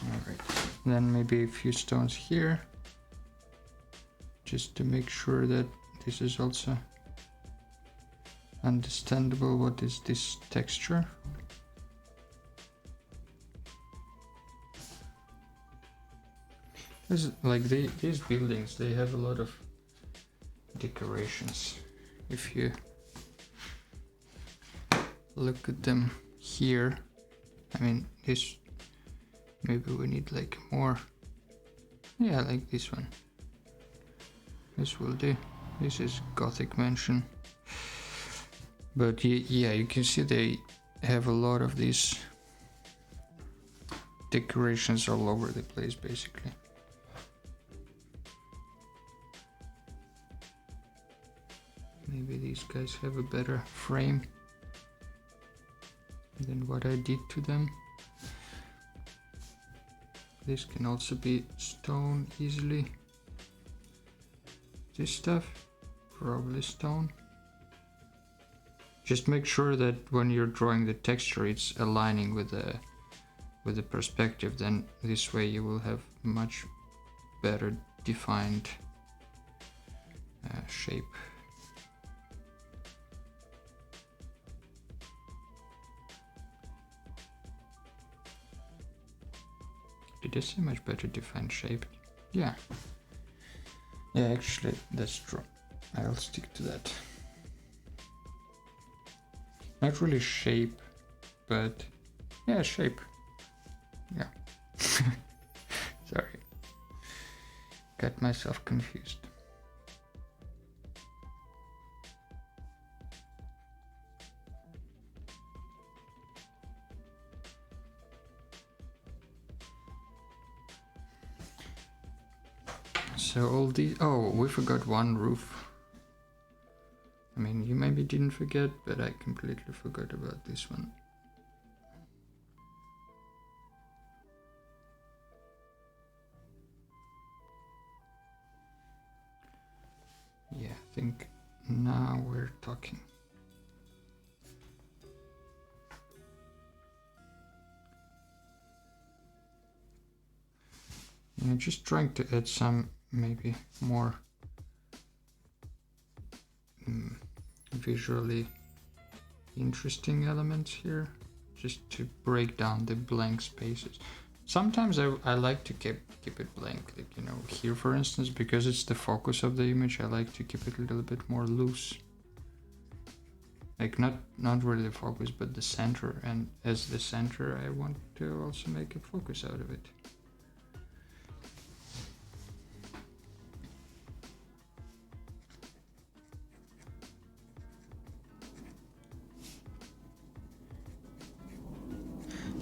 Alright. Then maybe a few stones here, just to make sure that this is also understandable. What is this texture? Like these buildings, they have a lot of decorations. If you look at them here, I mean, this, maybe we need like more. Yeah, like this one. This will do. This is Gothic mansion. But yeah, you can see they have a lot of these decorations all over the place, basically. Maybe these guys have a better frame than what I did to them. This can also be stone easily. This stuff, probably stone. Just make sure that when you're drawing the texture, it's aligning with the perspective. Then this way you will have much better defined shape. Did I say much better defined shape? Yeah. Yeah, actually, that's true. I'll stick to that. Not really shape, but yeah, shape. Yeah. Sorry. Got myself confused. So all these, oh, we forgot one roof. I mean, you maybe didn't forget, but I completely forgot about this one. Yeah, I think now we're talking. Yeah, just trying to add some maybe more visually interesting elements here, just to break down the blank spaces. Sometimes I like to keep it blank, like, you know, here for instance, because it's the focus of the image, I like to keep it a little bit more loose. Like not really the focus, but the center, and as the center I want to also make a focus out of it.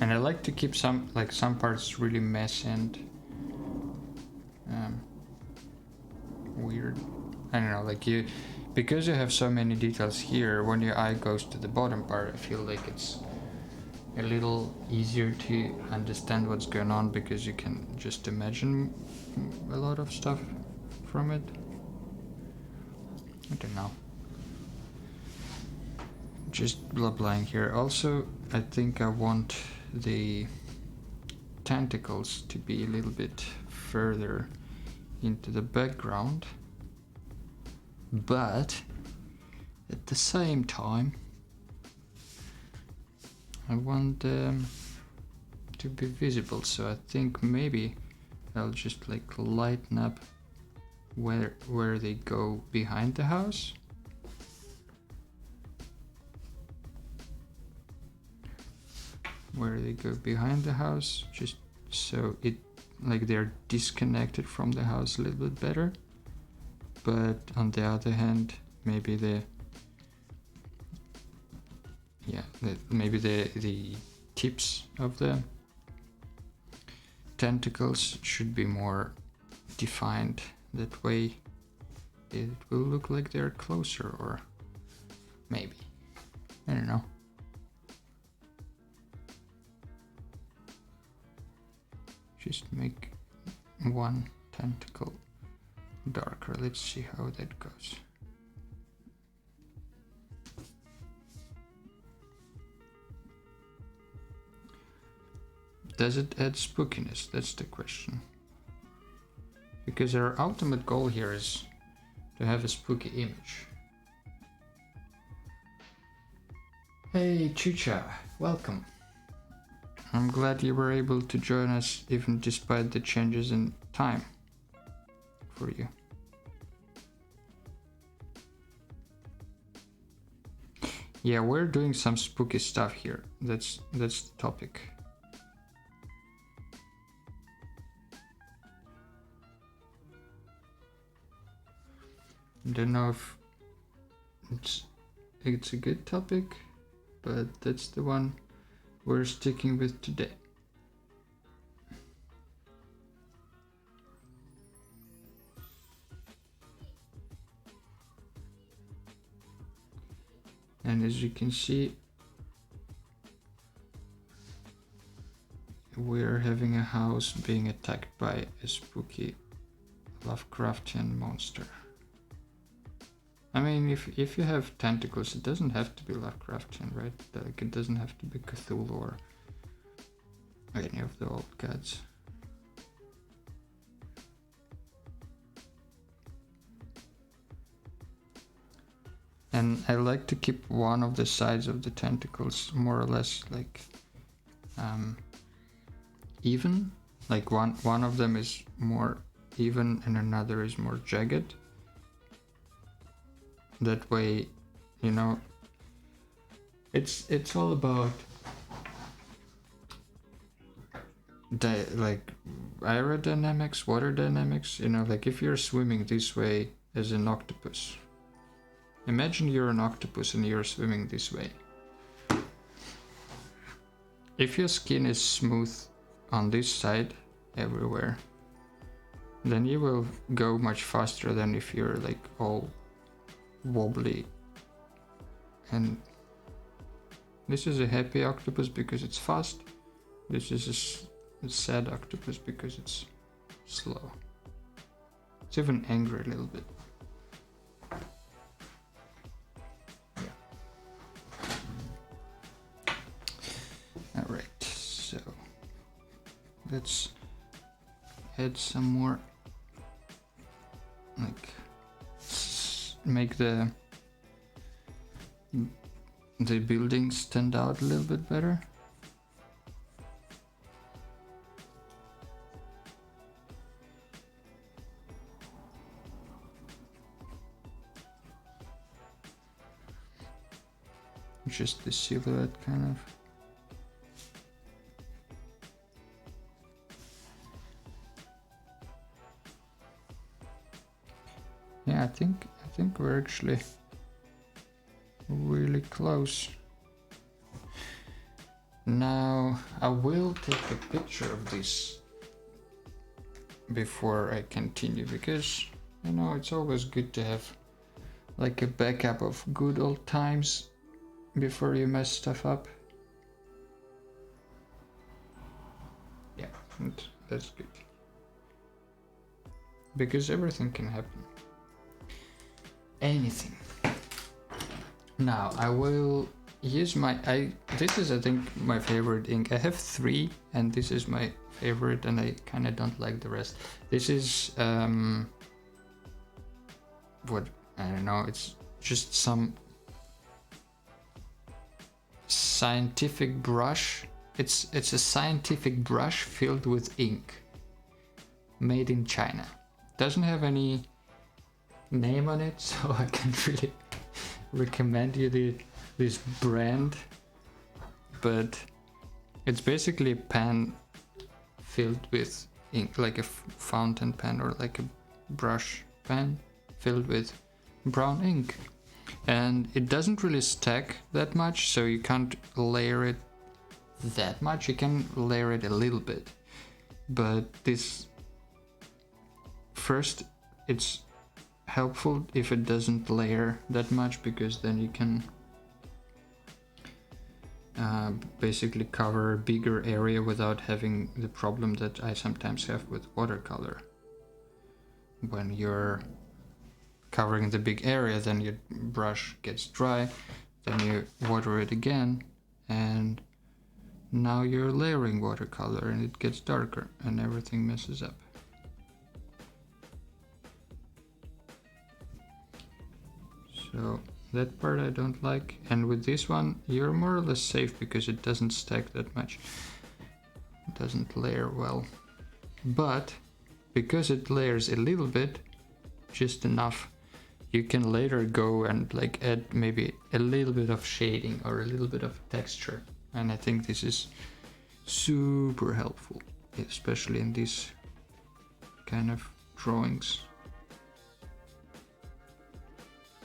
And I like to keep some parts really messy and weird. I don't know, like because you have so many details here, when your eye goes to the bottom part, I feel like it's a little easier to understand what's going on, because you can just imagine a lot of stuff from it. I don't know. Just blah-blahing here. Also, I think I want the tentacles to be a little bit further into the background, but at the same time I want them to be visible, so I think maybe I'll just like lighten up where they go behind the house. Where they go behind the house, just so it like they're disconnected from the house a little bit better. But on the other hand, maybe maybe the tips of the tentacles should be more defined. That way it will look like they're closer, or maybe, I don't know. Just make one tentacle darker. Let's see how that goes. Does it add spookiness? That's the question. Because our ultimate goal here is to have a spooky image. Hey Chucha, welcome. I'm glad you were able to join us even despite the changes in time for you. Yeah, we're doing some spooky stuff here. That's the topic. I don't know if it's a good topic, but that's the one we're sticking with today. And as you can see, we're having a house being attacked by a spooky Lovecraftian monster. I mean, if you have tentacles, it doesn't have to be Lovecraftian, right? Like, it doesn't have to be Cthulhu or any of the old gods. And I like to keep one of the sides of the tentacles more or less like even. Like one of them is more even and another is more jagged. That way, you know, it's all about like aerodynamics, water dynamics. You know, like if you're swimming this way as an octopus, imagine you're an octopus and you're swimming this way. If your skin is smooth on this side everywhere, then you will go much faster than if you're like all wobbly. And this is a happy octopus because it's fast. This is a sad octopus because it's slow. It's even angry a little bit. Alright, so let's add some more, like make the building stand out a little bit better. Just the silhouette kind of. Yeah, I think we're actually really close. Now I will take a picture of this before I continue, because you know it's always good to have like a backup of good old times before you mess stuff up. Yeah, and that's good, because everything can happen. Anything. Now I will use my this is I think my favorite ink. I have 3 and this is my favorite, and I kind of don't like the rest. This is what, I don't know, it's just some scientific brush. It's a scientific brush filled with ink, made in China. Doesn't have any name on it, so I can't really recommend you this brand, but it's basically a pen filled with ink, like a fountain pen or like a brush pen filled with brown ink, and it doesn't really stack that much, so you can't layer it that much. You can layer it a little bit, but this first, it's helpful if it doesn't layer that much, because then you can basically cover a bigger area without having the problem that I sometimes have with watercolor. When you're covering the big area, then your brush gets dry, then you water it again, and now you're layering watercolor and it gets darker and everything messes up. So that part I don't like, and with this one you're more or less safe because it doesn't stack that much. It doesn't layer well, but because it layers a little bit, just enough, you can later go and like add maybe a little bit of shading or a little bit of texture, and I think this is super helpful, especially in these kind of drawings,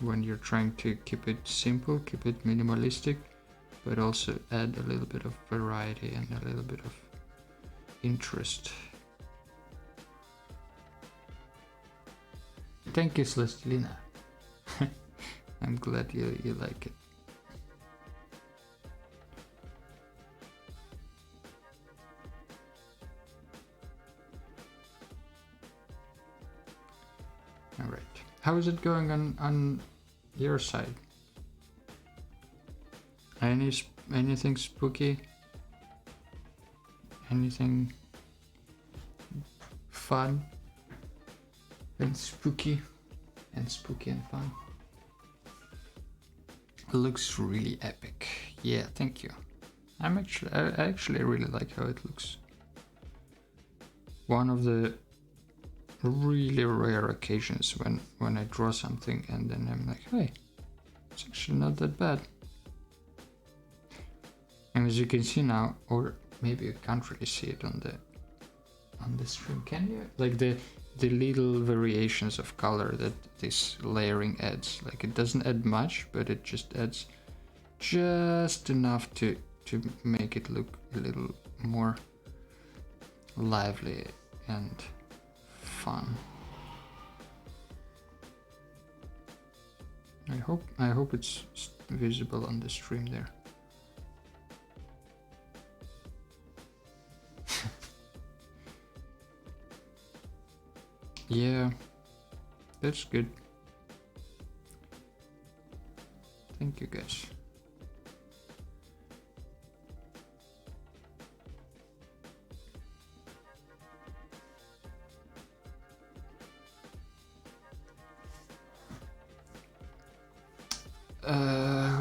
when you're trying to keep it simple, keep it minimalistic, but also add a little bit of variety and a little bit of interest. Thank you, Celestina. I'm glad you like it. Alright. How is it going on your side? Anything spooky? Anything fun and spooky and fun? Looks really epic. Yeah, thank you. I actually really like how it looks. One of the really rare occasions when I draw something and then I'm like, hey, it's actually not that bad. And as you can see now, or maybe you can't really see it on the stream, can you? Like the little variations of color that this layering adds. Like it doesn't add much, but it just adds just enough to make it look a little more lively and fun. I hope it's visible on the stream there. Yeah, that's good. Thank you guys.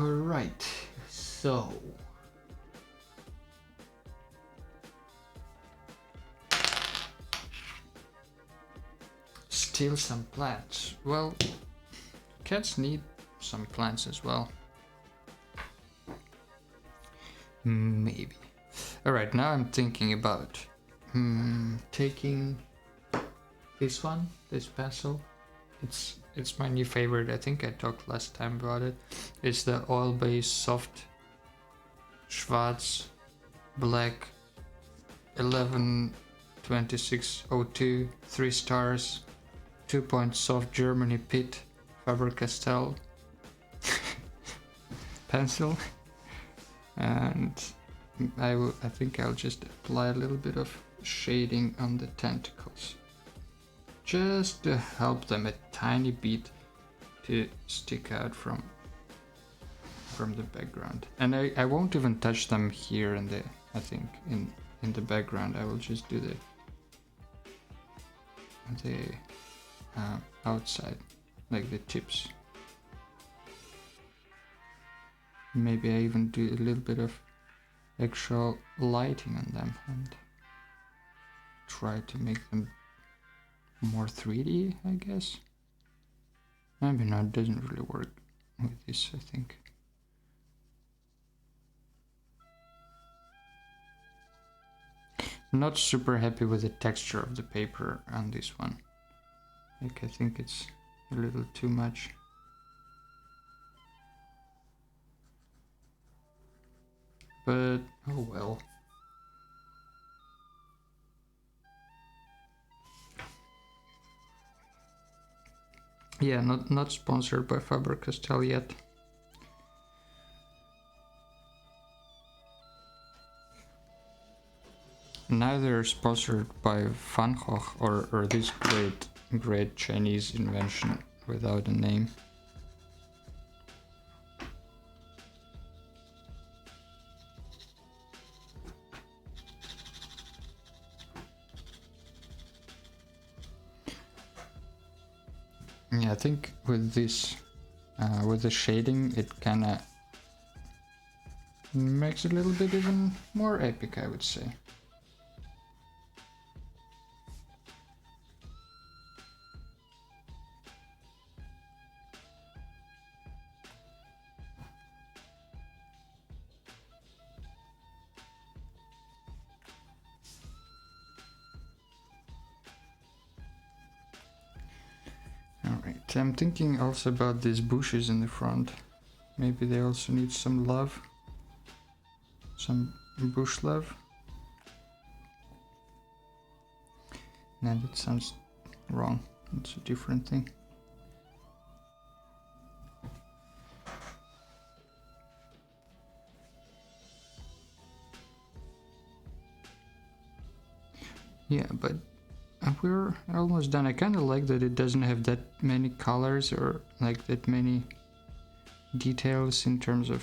Right, so still some plants. Well, cats need some plants as well. Maybe. Alright, now I'm thinking about taking this one, this pencil. It's my new favorite. I think I talked last time about it. It's the oil-based soft Schwarz black 112602, 3 stars, 2-point soft Germany Pitt Faber-Castell pencil, and I think I'll just apply a little bit of shading on the tentacles, just to help them a tiny bit to stick out from the background. And I won't even touch them here in the, I think in the background. I will just do the outside, like the tips. Maybe I even do a little bit of actual lighting on them and try to make them more 3D, I guess. Maybe not, it doesn't really work with this, I think. Not super happy with the texture of the paper on this one. Like, I think it's a little too much. But, oh well. Yeah, not sponsored by Faber-Castell yet. Neither sponsored by Van Gogh or this great Chinese invention without a name. Yeah, I think with this, with the shading, it kinda makes it a little bit even more epic, I would say. Alright, I'm thinking also about these bushes in the front. Maybe they also need some love. Some bush love. No, that sounds wrong. It's a different thing. Yeah, but we're almost done. I kind of like that it doesn't have that many colors or like that many details in terms of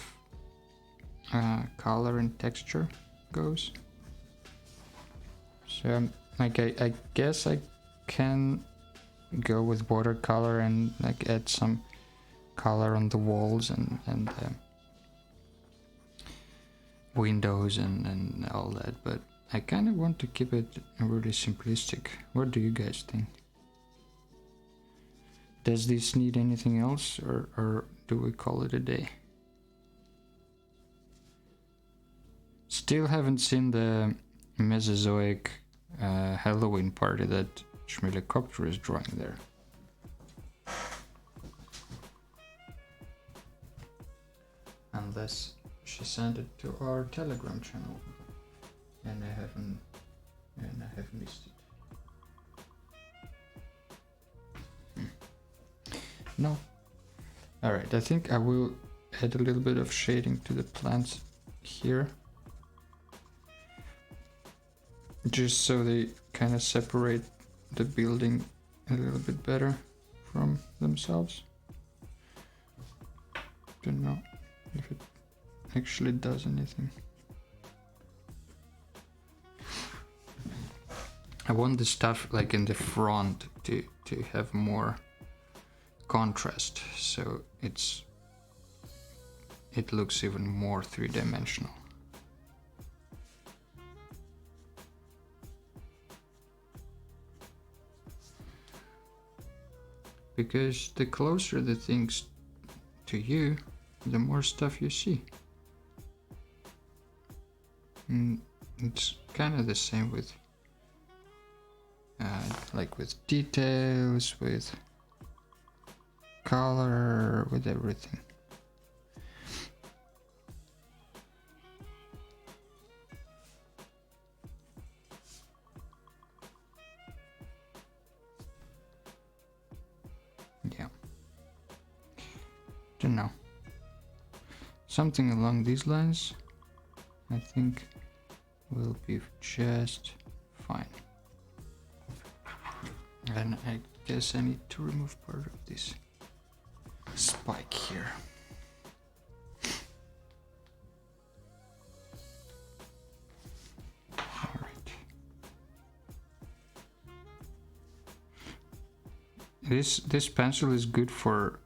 color and texture goes. So like I guess I can go with watercolor and like add some color on the walls and windows and all that, but I kind of want to keep it really simplistic. What do you guys think? Does this need anything else, or do we call it a day? Still haven't seen the Mesozoic Halloween party that Schmilecopter is drawing there. Unless she sent it to our Telegram channel, and I have missed it. No. Alright, I think I will add a little bit of shading to the plants here. Just so they kind of separate the building a little bit better from themselves. Don't know if it actually does anything. I want the stuff like in the front to have more contrast, so it looks even more three-dimensional. Because the closer the things to you, the more stuff you see. And it's kind of the same with like with details, with color, with everything. Yeah. Don't know. Something along these lines, I think, will be just fine. And I guess I need to remove part of this spike here. Alright. This pencil is good for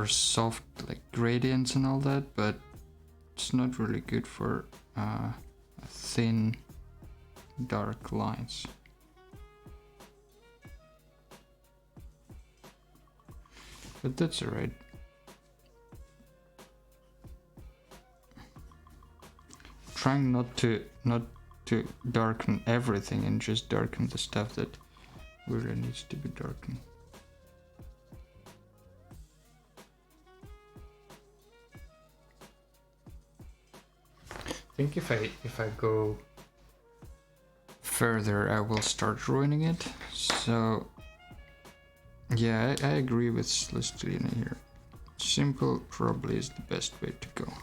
soft like gradients and all that, but it's not really good for thin dark lines. But that's alright. Trying not to darken everything and just darken the stuff that really needs to be darkened. I think if I go further, I will start ruining it. So yeah, I agree with Celestina here. Simple probably is the best way to go.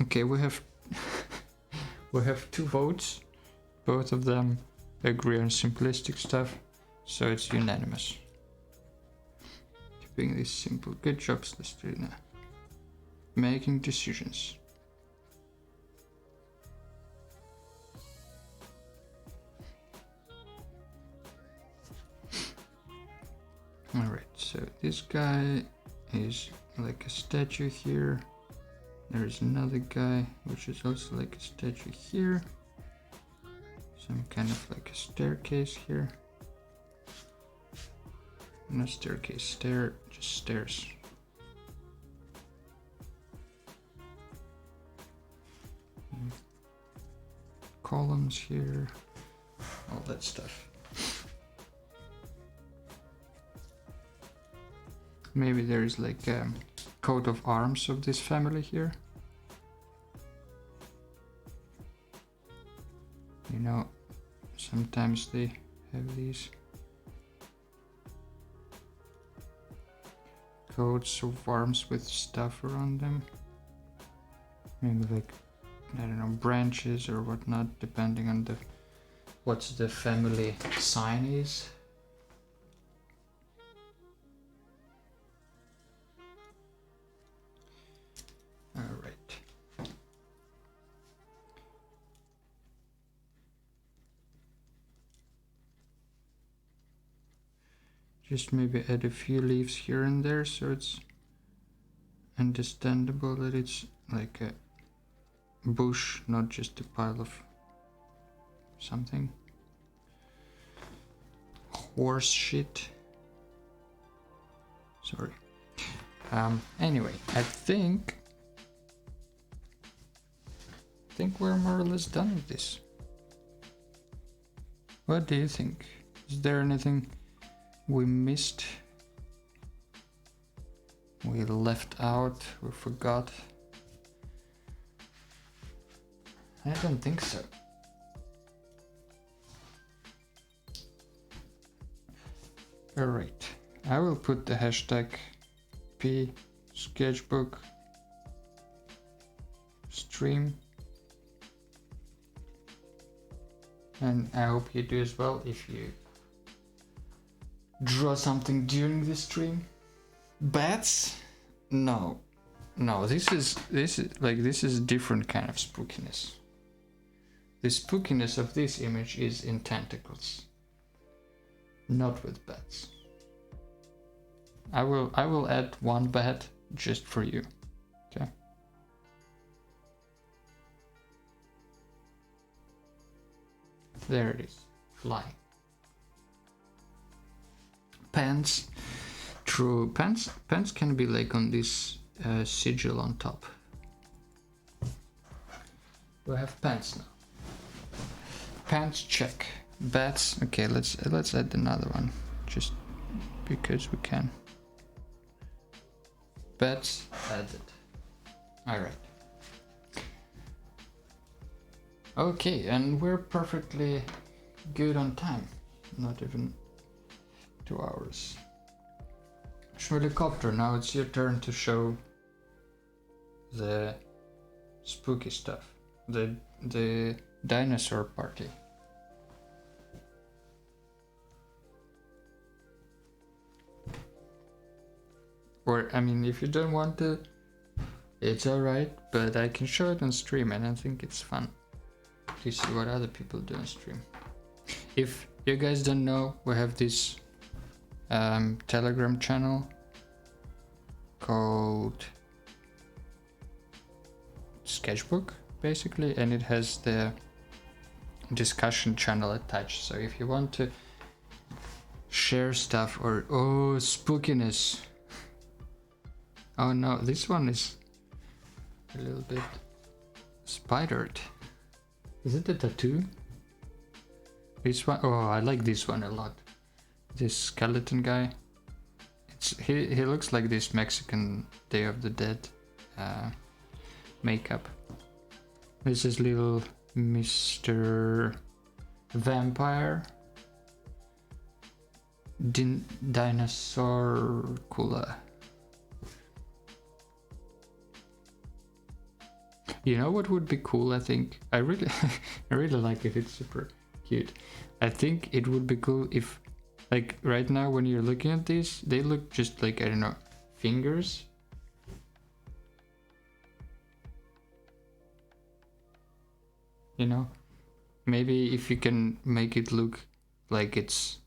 Okay, we have we have 2 votes. Both of them agree on simplistic stuff, so it's unanimous. Keeping this simple. Good job, Celestina. Making decisions. Alright, so this guy is like a statue here. There's another guy which is also like a statue here. Some kind of like a staircase here. No staircase, just stairs. Columns here, all that stuff. Maybe there is like a coat of arms of this family here. You know, sometimes they have these coats of arms with stuff around them. Maybe like, I don't know, branches or whatnot, depending on what's the family sign is. Alright. Just maybe add a few leaves here and there so it's understandable that it's like a bush, not just a pile of something. Horse shit. Sorry. Anyway, I think we're more or less done with this. What do you think? Is there anything we missed? We left out? We forgot? I don't think so. Alright, I will put the hashtag P sketchbook stream, and I hope you do as well if you draw something during the stream. Bats? No, this is a different kind of spookiness. The spookiness of this image is in tentacles, not with bats. I will add one bat just for you. Okay. There it is, flying. Pants. True, pants can be like on this sigil on top. We have pants now. Pants check. Bats. Okay, let's add another one, just because we can. Bats added. All right. Okay, and we're perfectly good on time. Not even 2 hours. Schmelicopter, now it's your turn to show the spooky stuff. The dinosaur party. Or, I mean, if you don't want to, it's alright, but I can show it on stream and I think it's fun to see what other people do on stream. If you guys don't know, we have this Telegram channel called Sketchbook, basically, and it has the discussion channel attached. So if you want to share stuff or spookiness. Oh no, this one is a little bit spidered. Is it a tattoo? This one, I like this one a lot. This skeleton guy. He looks like this Mexican Day of the Dead makeup. This is little Mr. Vampire. Dinosaurcula. You know what would be cool? I think I really like it. It's super cute. I think it would be cool if, like, right now when you're looking at these, they look just like, I don't know, fingers. You know, maybe if you can make it look like it's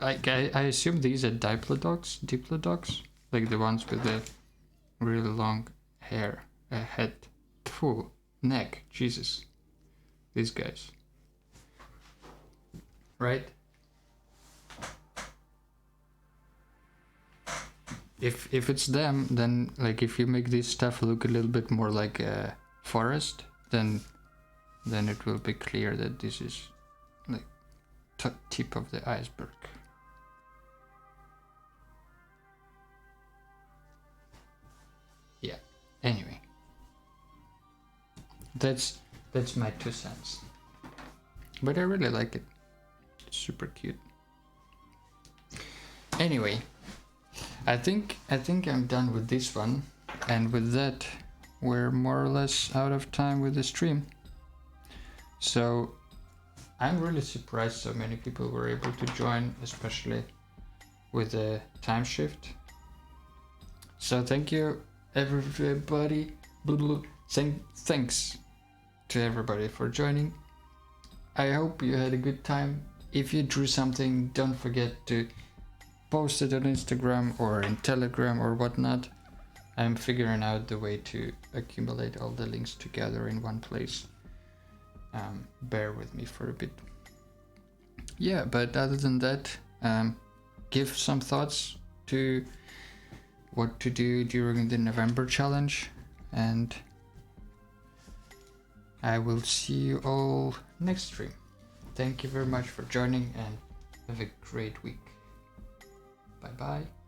like, I assume these are diplodocs, like the ones with the really long hair, head. Full neck, Jesus, these guys, right? If it's them, then like if you make this stuff look a little bit more like a forest, then it will be clear that this is like tip of the iceberg. Yeah. Anyway. That's my 2 cents. But I really like it. It's super cute. Anyway, I think I'm done with this one, and with that we're more or less out of time with the stream. So I'm really surprised so many people were able to join, especially with the time shift. So thank you everybody. Thanks to everybody for joining. I hope you had a good time. If you drew something, don't forget to post it on Instagram or in Telegram or whatnot. I'm figuring out the way to accumulate all the links together in one place. Bear with me for a bit. Yeah, but other than that, give some thoughts to what to do during the November challenge, and I will see you all next stream. Thank you very much for joining, and have a great week. Bye bye.